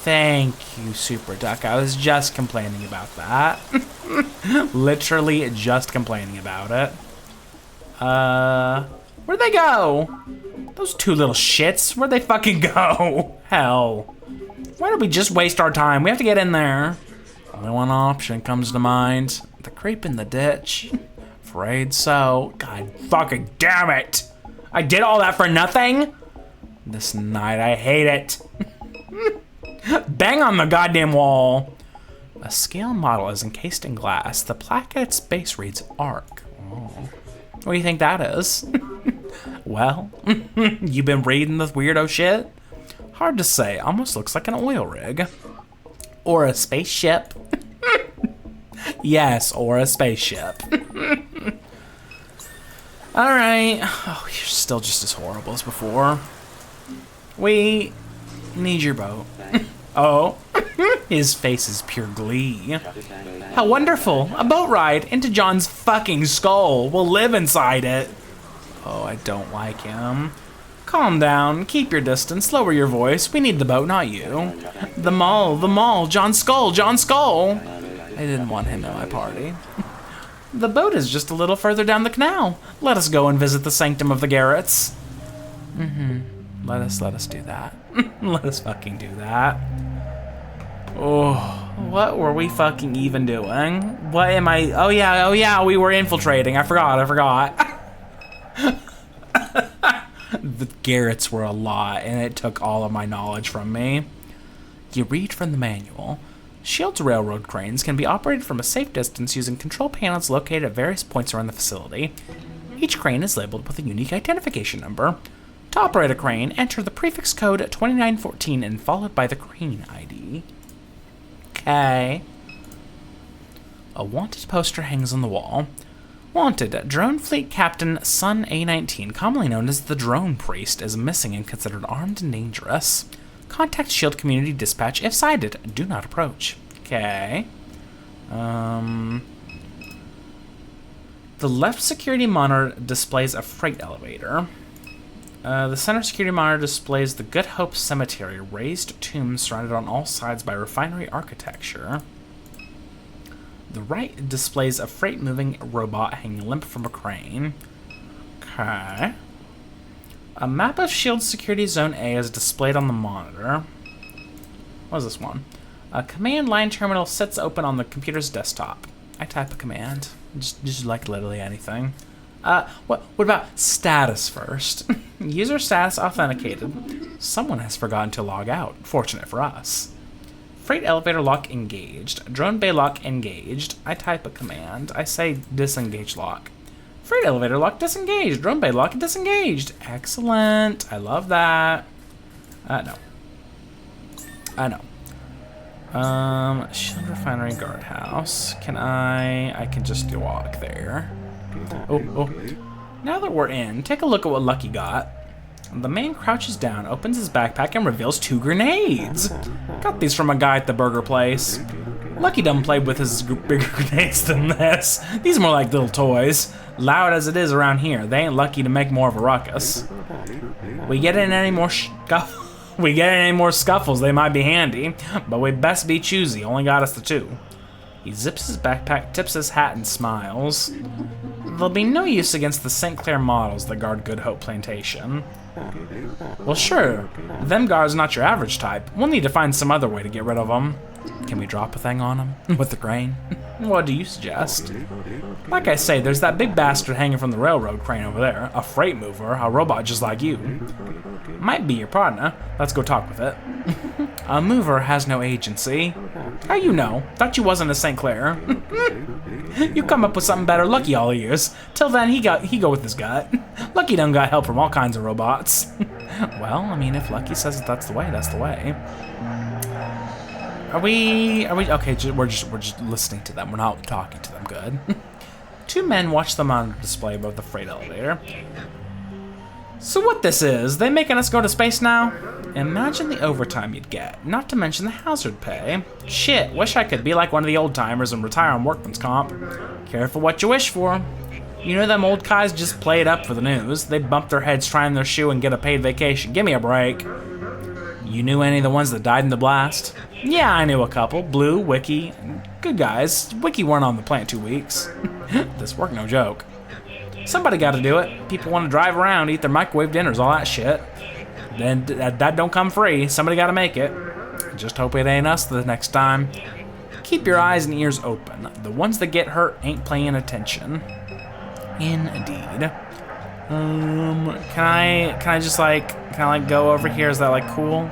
Thank you, Super Duck. I was just complaining about that. Literally just complaining about it. Where'd they go? Those two little shits. Where'd they fucking go? Hell. Why don't we just waste our time? We have to get in there. Only one option comes to mind. The creep in the ditch. Afraid so. God fucking damn it. I did all that for nothing? This night, I hate it. Bang on the goddamn wall. A scale model is encased in glass. The plaque at its base reads ARC. Oh. What do you think that is? Well, you been reading this weirdo shit? Hard to say. Almost looks like an oil rig. Or a spaceship. Yes, or a spaceship. Alright. Oh, you're still just as horrible as before. We need your boat. Oh. His face is pure glee. How wonderful. A boat ride into John's fucking skull. We'll live inside it. Oh, I don't like him. Calm down. Keep your distance. Lower your voice. We need the boat, not you. The mall. John's skull. I didn't want him at my party. The boat is just a little further down the canal. Let us go and visit the sanctum of the Garretts. Let us do that. Let us fucking do that. Oh, what were we fucking even doing? What am I? Oh yeah, we were infiltrating. I forgot. The Garretts were a lot, and it took all of my knowledge from me. You read from the manual. Shield's railroad cranes can be operated from a safe distance using control panels located at various points around the facility. Each crane is labeled with a unique identification number. To operate a crane, enter the prefix code 2914 and followed by the crane ID. Okay. A wanted poster hangs on the wall. Wanted, Drone Fleet Captain Sun A-19, commonly known as the Drone Priest, is missing and considered armed and dangerous. Contact Shield Community Dispatch if sighted. Do not approach. Okay. The left security monitor displays a freight elevator. The center security monitor displays the Good Hope Cemetery, raised tombs surrounded on all sides by refinery architecture. The right displays a freight-moving robot hanging limp from a crane. Okay. A map of SHIELD Security Zone A is displayed on the monitor. What is this one? A command line terminal sits open on the computer's desktop. I type a command. Just like literally anything. What about status first? User status authenticated. Someone has forgotten to log out. Fortunate for us. Freight elevator lock engaged. Drone bay lock engaged. I type a command. I say disengage lock. Freight elevator lock disengaged. Drone bay lock disengaged. Excellent. I love that. No. No. Shield refinery guardhouse. Can I can just walk there. Oh. Now that we're in, take a look at what Lucky got. The man crouches down, opens his backpack, and reveals 2 grenades. Got these from a guy at the burger place. Lucky done played with his bigger grenades than this. These are more like little toys. Loud as it is around here, they ain't lucky to make more of a ruckus. We get in any more scuffles, they might be handy, but we best be choosy. Only got us the 2. He zips his backpack, tips his hat, and smiles. There'll be no use against the St. Clair models that guard Good Hope Plantation. Well, sure. Them guards not your average type. We'll need to find some other way to get rid of them. Can we drop a thing on them? With the crane? What do you suggest? Like I say, there's that big bastard hanging from the railroad crane over there. A freight mover, a robot just like you. Might be your partner. Let's go talk with it. A mover has no agency. How you know? Thought you wasn't a St. Clair. You come up with something better, Lucky all ears. Till then, he go with his gut. Lucky done got help from all kinds of robots. Well, I mean, if Lucky says that's the way, that's the way. Are we okay? We're just listening to them. We're not talking to them. Good. 2 men watch the monitor display above the freight elevator. So what this is? They making us go to space now? Imagine the overtime you'd get, not to mention the hazard pay. Shit, wish I could be like one of the old timers and retire on workman's comp. Careful what you wish for. You know them old guys just play it up for the news. They bump their heads trying their shoe and get a paid vacation. Give me a break. You knew any of the ones that died in the blast? Yeah, I knew a couple. Blue, Wiki, good guys. Wiki weren't on the plant 2 weeks. This work no joke. Somebody got to do it. People want to drive around, eat their microwave dinners, all that shit. Then that don't come free. Somebody got to make it. Just hope it ain't us the next time. Keep your eyes and ears open. The ones that get hurt ain't paying attention. Indeed. Can I go over here? Is that like cool?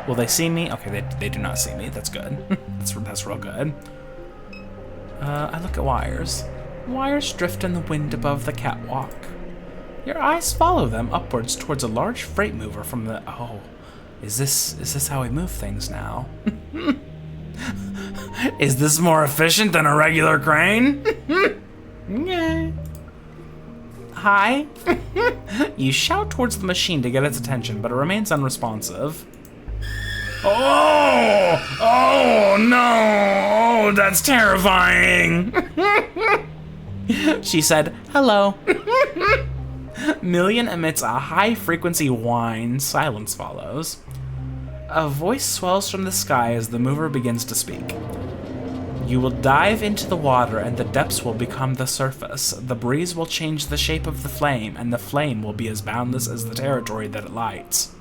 Will they see me? Okay, they do not see me. That's good. that's real good. I look at wires. Wires drift in the wind above the catwalk. Your eyes follow them upwards towards a large freight mover from the... Oh, is this how we move things now? Is this more efficient than a regular crane? Yeah. Hi. You shout towards the machine to get its attention, but it remains unresponsive. Oh no! Oh, that's terrifying. She said, hello. Million emits a high-frequency whine. Silence follows. A voice swells from the sky as the mover begins to speak. You will dive into the water and the depths will become the surface. The breeze will change the shape of the flame, and the flame will be as boundless as the territory that it lights.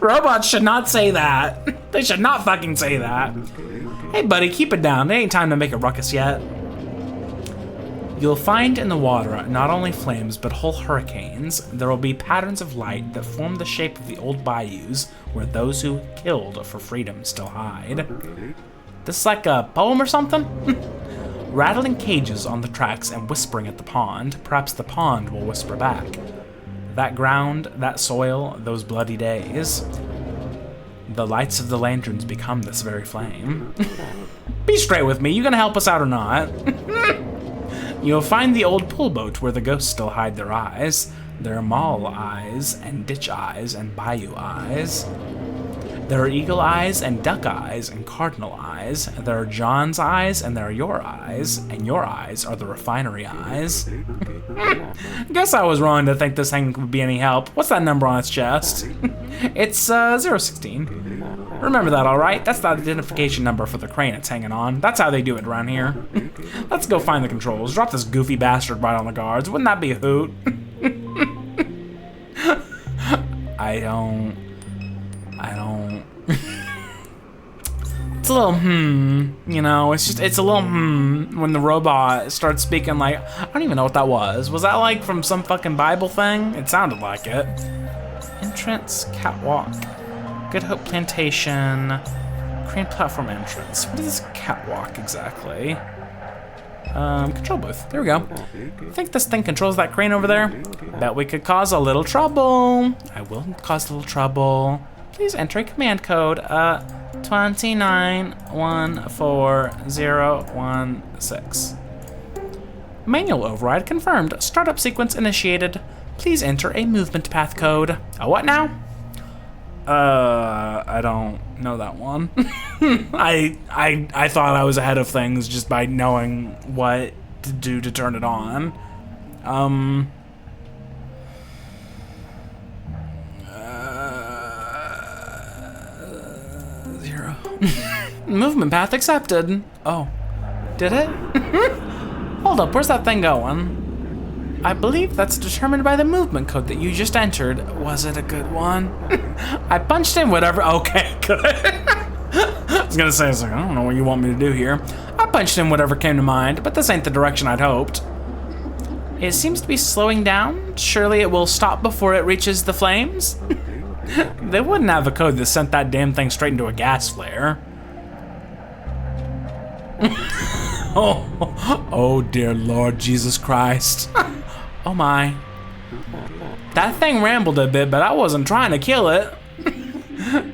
Robots should not say that. They should not fucking say that. Hey buddy, keep it down. It ain't time to make a ruckus yet. You'll find in the water not only flames, but whole hurricanes. There will be patterns of light that form the shape of the old bayous where those who killed for freedom still hide. This is like a poem or something? Rattling cages on the tracks and whispering at the pond. Perhaps the pond will whisper back. That ground, that soil, those bloody days. The lights of the lanterns become this very flame. Be straight with me, you gonna help us out or not? You'll find the old pool boat where the ghosts still hide their eyes. There are mall eyes, and ditch eyes, and bayou eyes. There are eagle eyes, and duck eyes, and cardinal eyes. There are John's eyes, and there are your eyes, and your eyes are the refinery eyes. Guess I was wrong to think this thing would be any help. What's that number on its chest? It's 016. Remember that, all right? That's the identification number for the crane it's hanging on. That's how they do it around here. Let's go find the controls. Drop this goofy bastard right on the guards. Wouldn't that be a hoot? I don't. It's a little you know, it's a little when the robot starts speaking like, I don't even know what that was. Was that like from some fucking Bible thing? It sounded like it. Entrance, catwalk, Good Hope Plantation, crane platform entrance. What is this catwalk exactly? Control booth, there we go. Think this thing controls that crane over there? Bet we could cause a little trouble. I will cause a little trouble. Please enter a command code, 2914016. Manual override confirmed. Startup sequence initiated. Please enter a movement path code. A what now? I don't know that one. I thought I was ahead of things just by knowing what to do to turn it on. 0. Movement path accepted. Oh, did it? Hold up, where's that thing going? I believe that's determined by the movement code that you just entered. Was it a good one? I punched in whatever. Okay, good. I was gonna say, I don't know what you want me to do here. I punched in whatever came to mind, but this ain't the direction I'd hoped. It seems to be slowing down. Surely it will stop before it reaches the flames? They wouldn't have a code that sent that damn thing straight into a gas flare. Oh dear Lord Jesus Christ. Oh my. That thing rambled a bit, but I wasn't trying to kill it.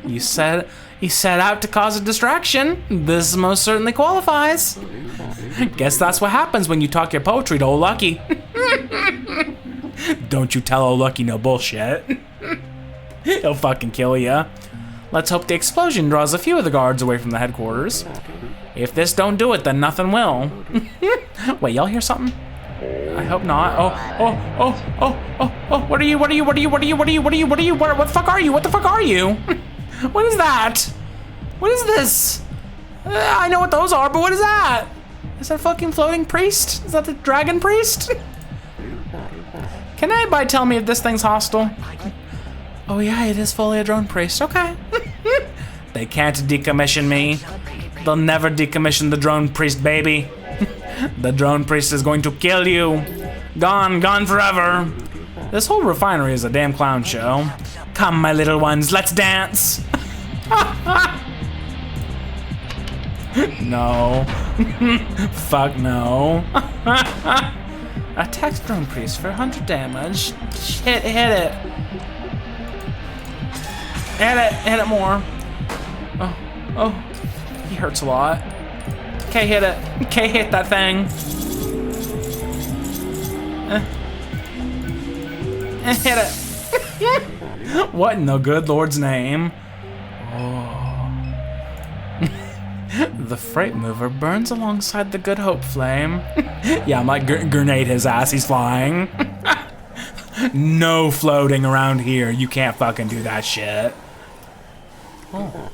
You set out to cause a distraction. This most certainly qualifies. Guess that's what happens when you talk your poetry to old Lucky. Don't you tell old Lucky no bullshit. He'll fucking kill ya. Let's hope the explosion draws a few of the guards away from the headquarters. If this don't do it, then nothing will. Wait, y'all hear something? I hope not. Oh, what are you? What the fuck are you? What the fuck are you? What is that? What is this? I know what those are, but what is that? Is that a fucking floating priest? Is that the dragon priest? Can anybody tell me if this thing's hostile? Oh yeah, it is fully a drone priest, okay. They can't decommission me. They'll never decommission the drone priest, baby. The drone priest is going to kill you. Gone forever. This whole refinery is a damn clown show. Come, my little ones, let's dance. No. Fuck no. Attack drone priest for 100 damage. Hit it. Hit it more. Oh, he hurts a lot. Okay, hit it. Okay, hit that thing. Hit it. What in the good Lord's name? Oh. The freight mover burns alongside the Good Hope flame. Yeah, I might grenade his ass. He's flying. No floating around here. You can't fucking do that shit. Oh.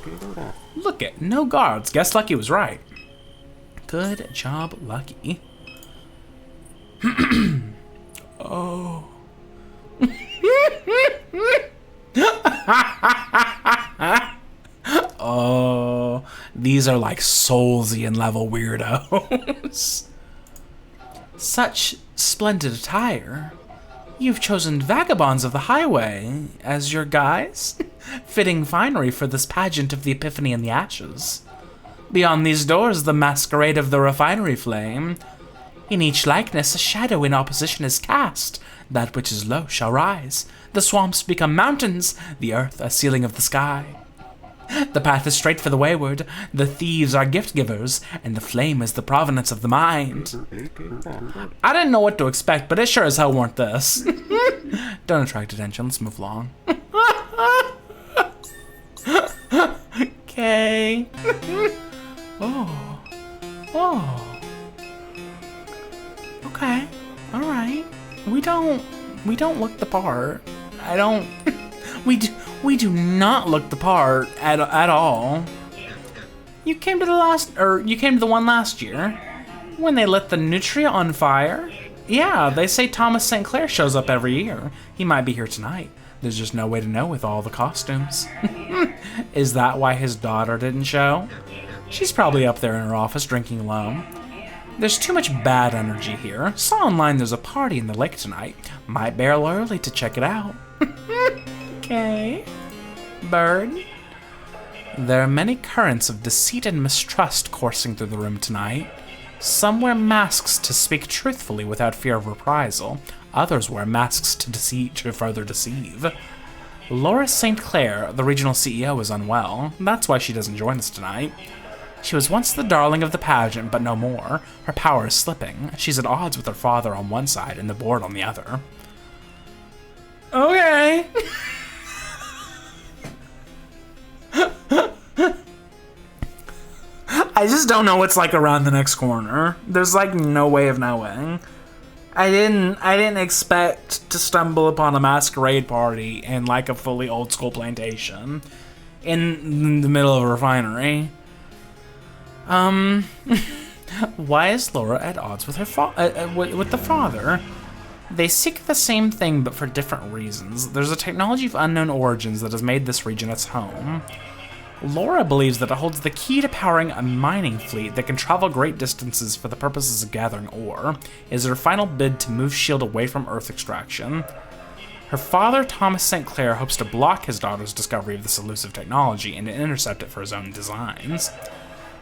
Look it, no guards. Guess Lucky was right. Good job, Lucky. Oh. these are like Soulsian level weirdos. Such splendid attire. You've chosen vagabonds of the highway as your guise. Fitting finery for this pageant of the Epiphany in the Ashes. Beyond these doors, the masquerade of the refinery flame. In each likeness, a shadow in opposition is cast. That which is low shall rise. The swamps become mountains, the earth a ceiling of the sky. The path is straight for the wayward, the thieves are gift-givers, and the flame is the provenance of the mind. I didn't know what to expect, but it sure as hell weren't this. Don't attract attention, let's move along. Okay. Oh. Okay. Alright. We don't look the part. We do not look the part at all. You came to the one last year when they lit the Nutria on fire. Yeah, they say Thomas St. Clair shows up every year. He might be here tonight. There's just no way to know with all the costumes. Is that why his daughter didn't show? She's probably up there in her office drinking alone. There's too much bad energy here. Saw online there's a party in the lake tonight. Might bail early to check it out. Okay. Bird. There are many currents of deceit and mistrust coursing through the room tonight. Some wear masks to speak truthfully without fear of reprisal. Others wear masks to further deceive. Laura St. Clair, the regional CEO, is unwell. That's why she doesn't join us tonight. She was once the darling of the pageant, but no more. Her power is slipping. She's at odds with her father on one side and the board on the other. Okay. I just don't know what's like around the next corner. There's like no way of knowing. I didn't expect to stumble upon a masquerade party in like a fully old school plantation in the middle of a refinery. Why is Laura at odds with her with the father? They seek the same thing but for different reasons. There's a technology of unknown origins that has made this region its home. Laura believes that it holds the key to powering a mining fleet that can travel great distances for the purposes of gathering ore. It is her final bid to move S.H.I.E.L.D. away from Earth extraction. Her father, Thomas St. Clair, hopes to block his daughter's discovery of this elusive technology and to intercept it for his own designs.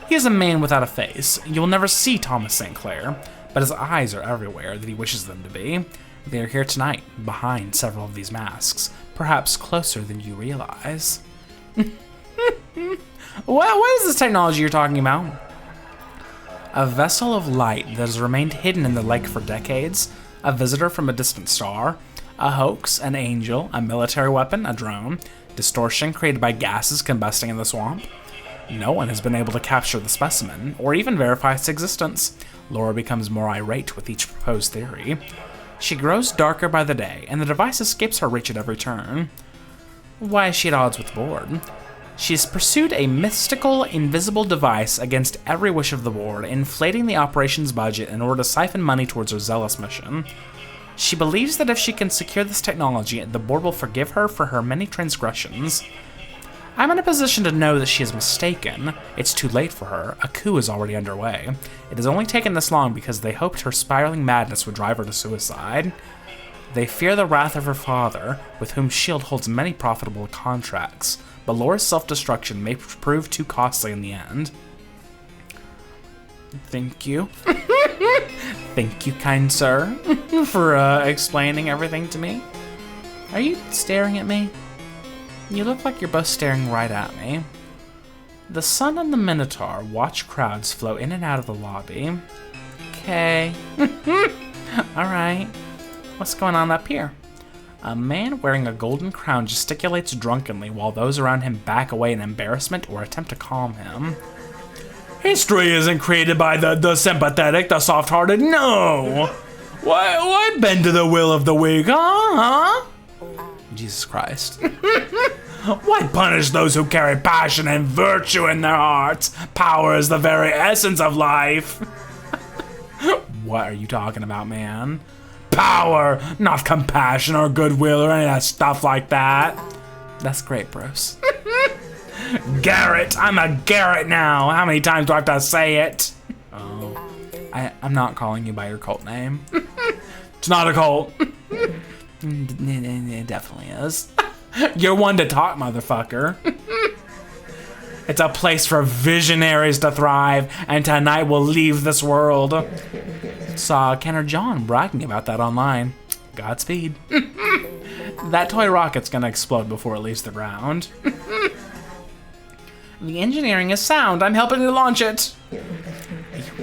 He is a man without a face. You will never see Thomas St. Clair, but his eyes are everywhere that he wishes them to be. They are here tonight, behind several of these masks, perhaps closer than you realize. What is this technology you're talking about? A vessel of light that has remained hidden in the lake for decades, a visitor from a distant star, a hoax, an angel, a military weapon, a drone, distortion created by gases combusting in the swamp. No one has been able to capture the specimen, or even verify its existence. Laura becomes more irate with each proposed theory. She grows darker by the day, and the device escapes her reach at every turn. Why is she at odds with the board? She has pursued a mystical, invisible device against every wish of the board, inflating the operations budget in order to siphon money towards her zealous mission. She believes that if she can secure this technology, the board will forgive her for her many transgressions. I'm in a position to know that she is mistaken. It's too late for her. A coup is already underway. It has only taken this long because they hoped her spiraling madness would drive her to suicide. They fear the wrath of her father, with whom S.H.I.E.L.D. holds many profitable contracts, but Laura's self-destruction may prove too costly in the end. Thank you. Thank you, kind sir, for explaining everything to me. Are you staring at me? You look like you're both staring right at me. The Sun and the Minotaur watch crowds flow in and out of the lobby. Okay. Alright. What's going on up here? A man wearing a golden crown gesticulates drunkenly while those around him back away in embarrassment or attempt to calm him. History isn't created by the sympathetic, the soft-hearted, no! Why bend to the will of the weak, huh? Jesus Christ. Why punish those who carry passion and virtue in their hearts? Power is the very essence of life. What are you talking about, man? Power, not compassion or goodwill or any of that stuff like that. That's great, bros. Garrett, I'm a Garrett now. How many times do I have to say it? Oh, I'm not calling you by your cult name. It's not a cult. It definitely is. You're one to talk, motherfucker. It's a place for visionaries to thrive, and tonight we'll leave this world. Saw Kenner John bragging about that online. Godspeed. That toy rocket's gonna explode before it leaves the ground. The engineering is sound. I'm helping you launch it. You're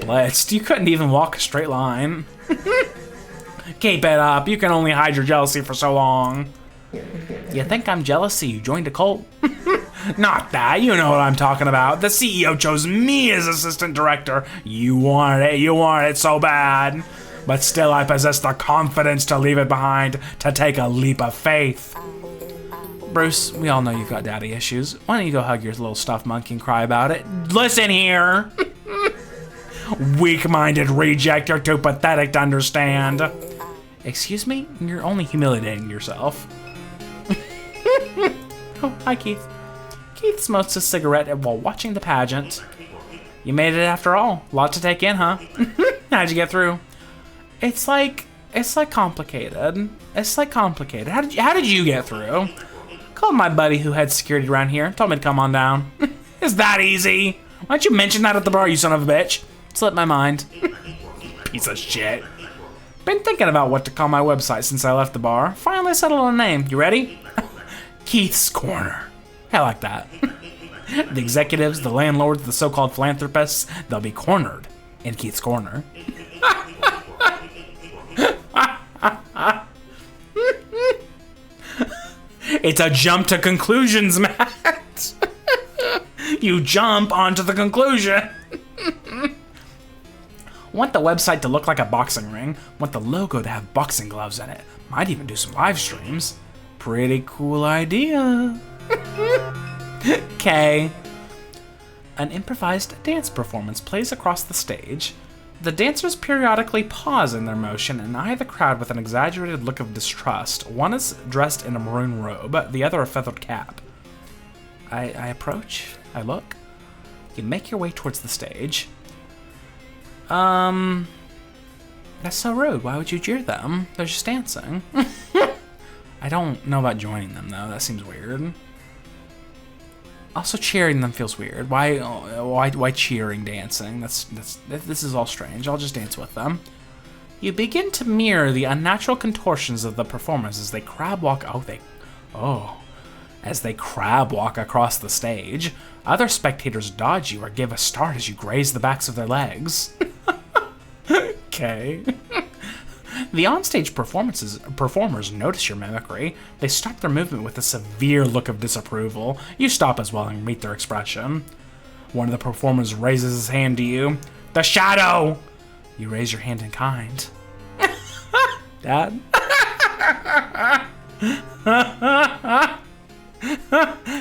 blitzed. You couldn't even walk a straight line. Keep it up. You can only hide your jealousy for so long. You think I'm jealous so you joined a cult? Not that. You know what I'm talking about. The CEO chose me as assistant director. You wanted it. You wanted it so bad. But still, I possess the confidence to leave it behind, to take a leap of faith. Bruce, we all know you've got daddy issues. Why don't you go hug your little stuffed monkey and cry about it? Listen here. Weak-minded reject. You're too pathetic to understand. Excuse me? You're only humiliating yourself. Oh, hi, Keith. Keith smokes a cigarette while watching the pageant. You made it after all. Lot to take in, huh? How'd you get through? It's like complicated. It's like complicated. How did you get through? Called my buddy who had security around here. Told me to come on down. It's that easy. Why don't you mention that at the bar, you son of a bitch? Slipped my mind. Piece of shit. Been thinking about what to call my website since I left the bar. Finally settled on a name. You ready? Keith's Corner. I like that. The executives, the landlords, the so-called philanthropists, they'll be cornered in Keith's Corner. It's a jump to conclusions, Matt. You jump onto the conclusion. Want the website to look like a boxing ring. Want the logo to have boxing gloves in it. Might even do some live streams. Pretty cool idea. Okay. An improvised dance performance plays across the stage. The dancers periodically pause in their motion and eye the crowd with an exaggerated look of distrust. One is dressed in a maroon robe, the other a feathered cap. I approach, I look. You make your way towards the stage. That's so rude. Why would you jeer them? They're just dancing. I don't know about joining them, though. That seems weird. Also, cheering them feels weird. Why cheering dancing? This is all strange. I'll just dance with them. You begin to mirror the unnatural contortions of the performers as they crab walk. As they crab walk across the stage. Other spectators dodge you or give a start as you graze the backs of their legs. Okay. The onstage performers notice your mimicry. They stop their movement with a severe look of disapproval. You stop as well and meet their expression. One of the performers raises his hand to you. The shadow! You raise your hand in kind. Dad?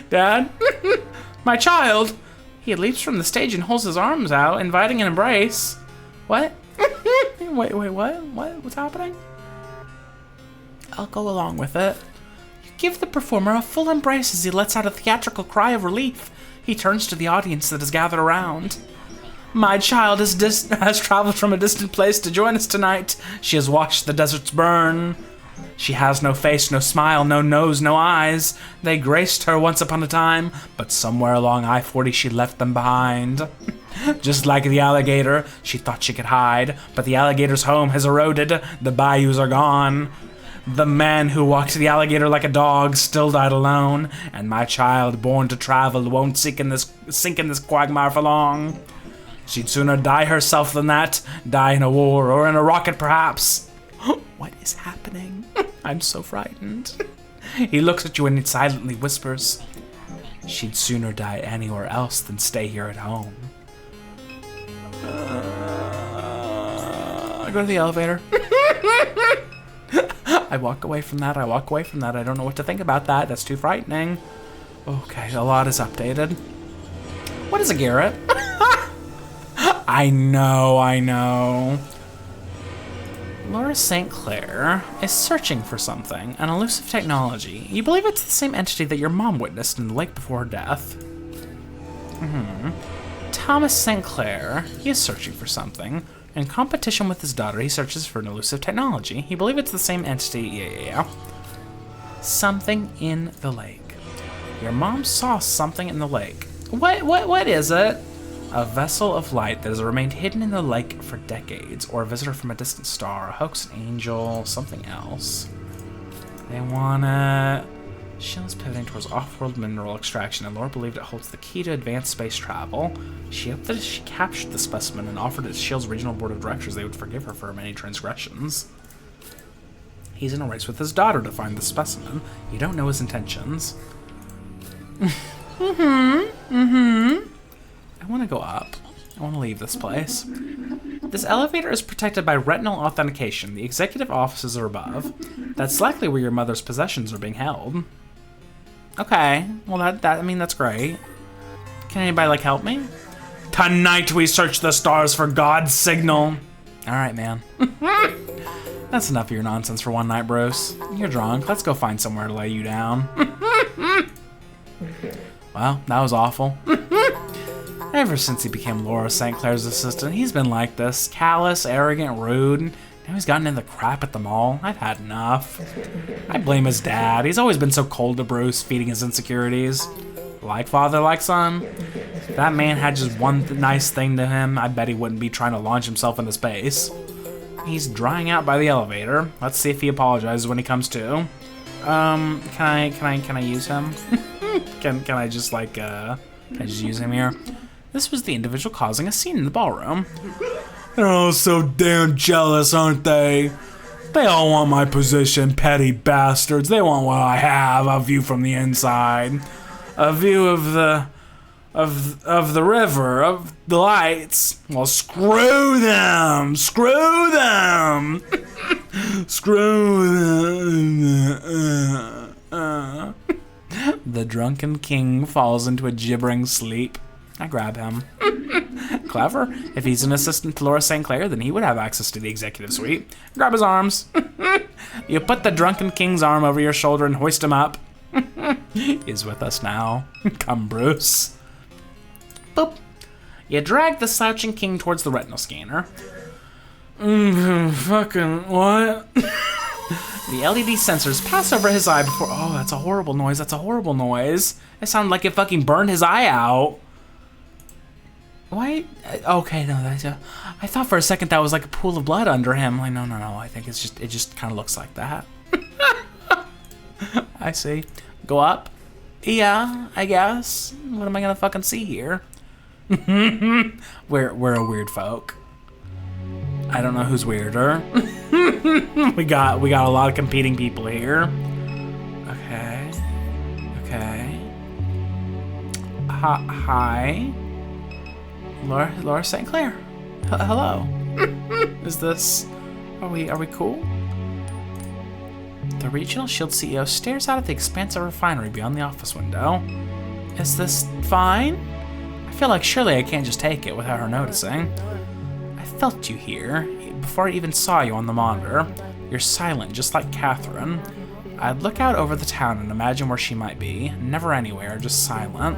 Dad? My child! He leaps from the stage and holds his arms out, inviting an embrace. What? Wait, what? What's happening? I'll go along with it. You give the performer a full embrace as he lets out a theatrical cry of relief. He turns to the audience that is gathered around. My child has traveled from a distant place to join us tonight. She has watched the deserts burn. She has no face, no smile, no nose, no eyes. They graced her once upon a time, but somewhere along I-40 she left them behind. Just like the alligator, she thought she could hide, but the alligator's home has eroded, the bayous are gone. The man who walked the alligator like a dog still died alone, and my child, born to travel, won't sink in this quagmire for long. She'd sooner die herself than that, die in a war or in a rocket perhaps. What is happening? I'm so frightened. He looks at you and he silently whispers, she'd sooner die anywhere else than stay here at home. I go to the elevator. I walk away from that. I don't know what to think about that. That's too frightening. Okay, a lot is updated. What is a Garrett? I know. Laura St. Clair is searching for something, an elusive technology. You believe it's the same entity that your mom witnessed in the lake before her death. Thomas St. Clair, he is searching for something. In competition with his daughter, he searches for an elusive technology. He believes it's the same entity. Yeah. Something in the lake. Your mom saw something in the lake. What is it? A vessel of light that has remained hidden in the lake for decades, or a visitor from a distant star, a hoax, an angel, something else. They want it. Shield's pivoting towards off-world mineral extraction, and Laura believed it holds the key to advanced space travel. She hoped that if she captured the specimen and offered it to Shield's regional board of directors, they would forgive her for her many transgressions. He's in a race with his daughter to find the specimen. You don't know his intentions. I want to go up. I want to leave this place. This elevator is protected by retinal authentication. The executive offices are above. That's likely where your mother's possessions are being held. Okay, well that's great. Can anybody like help me? Tonight we search the stars for God's signal. All right, man. That's enough of your nonsense for one night, Bruce. You're drunk. Let's go find somewhere to lay you down. Well, that was awful. Ever since he became Laura St. Clair's assistant, he's been like this. Callous, arrogant, rude. Now he's gotten into the crap at the mall. I've had enough. I blame his dad. He's always been so cold to Bruce, feeding his insecurities. Like father, like son. If that man had just one nice thing to him, I bet he wouldn't be trying to launch himself into space. He's drying out by the elevator. Let's see if he apologizes when he comes to. Can I use him? can I just use him here? This was the individual causing a scene in the ballroom. They're all so damn jealous, aren't they? They all want my position, petty bastards. They want what I have, a view from the inside. A view of the river, of the lights. Well, screw them! Screw them! Screw them! The drunken king falls into a gibbering sleep. I grab him. Clever. If he's an assistant to Laura St. Clair, then he would have access to the executive suite. Grab his arms. You put the drunken king's arm over your shoulder and hoist him up. He's with us now. Come, Bruce. Boop. You drag the slouching king towards the retinal scanner. Fucking what? The LED sensors pass over his eye before... Oh, that's a horrible noise. That's a horrible noise. It sounded like it fucking burned his eye out. Why? Okay, no, that's I thought for a second that was like a pool of blood under him. Like, no. I think it just kind of looks like that. I see. Go up? Yeah, I guess. What am I gonna fucking see here? We're a weird folk. I don't know who's weirder. we got a lot of competing people here. Okay. Hi. Laura St. Clair. Hello. Is this... Are we cool? The regional Shield CEO stares out at the expansive refinery beyond the office window. Is this fine? I feel like surely I can't just take it without her noticing. I felt you here, before I even saw you on the monitor. You're silent, just like Catherine. I'd look out over the town and imagine where she might be. Never anywhere, just silent.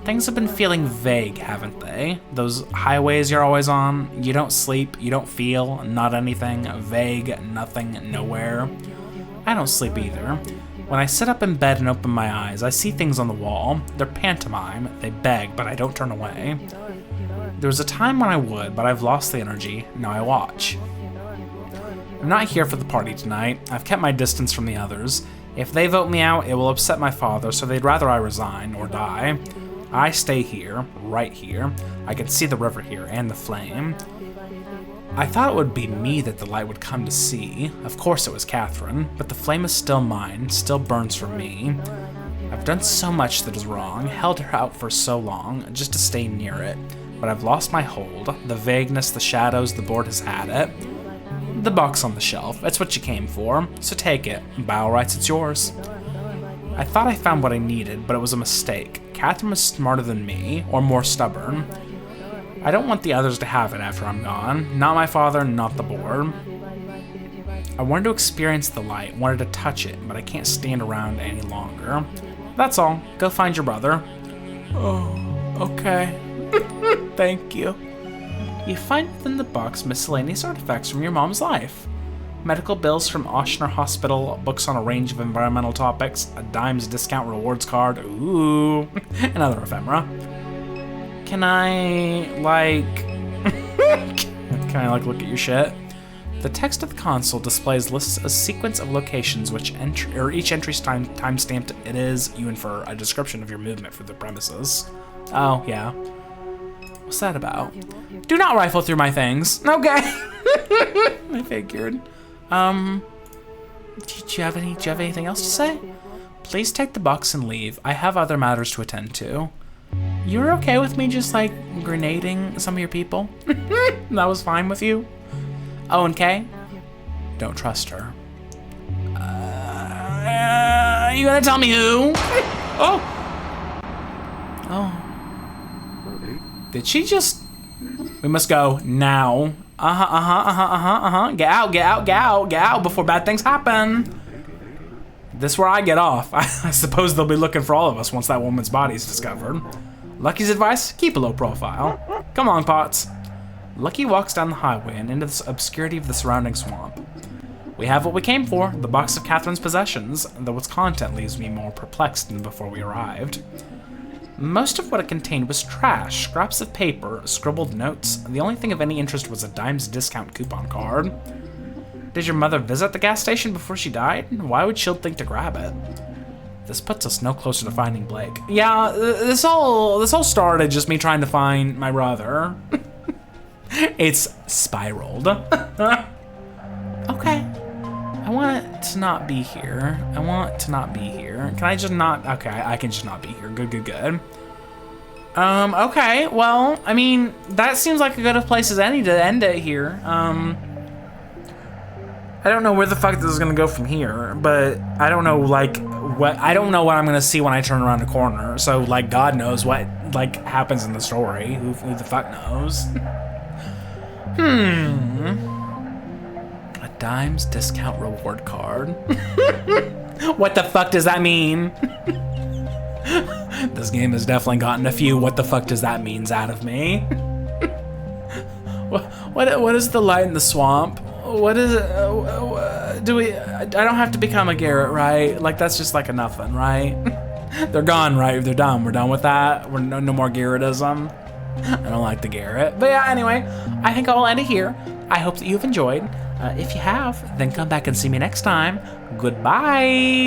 Things have been feeling vague, haven't they? Those highways you're always on, you don't sleep, you don't feel, not anything, vague, nothing, nowhere. I don't sleep either. When I sit up in bed and open my eyes, I see things on the wall. They're pantomime, they beg, but I don't turn away. There was a time when I would, but I've lost the energy, now I watch. I'm not here for the party tonight. I've kept my distance from the others. If they vote me out, it will upset my father, so they'd rather I resign or die. I stay here, right here. I can see the river here and the flame. I thought it would be me that the light would come to see. Of course it was Catherine, but the flame is still mine, still burns for me. I've done so much that is wrong, held her out for so long, just to stay near it. But I've lost my hold, the vagueness, the shadows, the board has had it. The box on the shelf, it's what you came for, so take it. By all rights, it's yours. I thought I found what I needed, but it was a mistake. Catherine was smarter than me, or more stubborn. I don't want the others to have it after I'm gone. Not my father, not the board. I wanted to experience the light, wanted to touch it, but I can't stand around any longer. That's all. Go find your brother. Oh, Okay. Thank you. You find within the box miscellaneous artifacts from your mom's life. Medical bills from Oshner Hospital, books on a range of environmental topics, a Dimes discount rewards card, ooh, and other ephemera. Can I, look at your shit? The text of the console displays lists a sequence of locations which each entry's timestamped. It is, you infer, a description of your movement through the premises. Oh, yeah. What's that about? Do not rifle through my things. Okay. I figured. Do you have anything else to say? Please take the box and leave. I have other matters to attend to. You're okay with me just, grenading some of your people? That was fine with you? O and K? Don't trust her. You gonna tell me who? Oh! Did she just... We must go now. Get out before bad things happen. This is where I get off. I suppose they'll be looking for all of us once that woman's body is discovered. Lucky's advice, keep a low profile. Come on, Potts. Lucky walks down the highway and into the obscurity of the surrounding swamp. We have what we came for, the box of Catherine's possessions, though its content leaves me more perplexed than before we arrived. Most of what it contained was trash, scraps of paper, scribbled notes. The only thing of any interest was a Dimes discount coupon card. Did your mother visit the gas station before she died? Why would she think to grab it? This puts us no closer to finding Blake. Yeah, this all started just me trying to find my brother. It's spiraled. Okay. I want it to not be here. Can I just not? Okay, I can just not be here. Good. Okay, well, I mean, that seems like a good place as any to end it here. I don't know where the fuck this is gonna go from here, but I don't know, I don't know what I'm gonna see when I turn around the corner. So, God knows what, happens in the story. Who the fuck knows? A Dimes discount reward card. What the fuck does that mean? This game has definitely gotten a few what the fuck does that means out of me. What is the light in the swamp? What is it? I don't have to become a Garrett, right? That's just a nothing, right? They're gone, right? They're done. We're done with that. We're no more Garrettism. I don't like the Garrett. But yeah, anyway, I think I'll end it here. I hope that you've enjoyed. If you have, then come back and see me next time. Goodbye.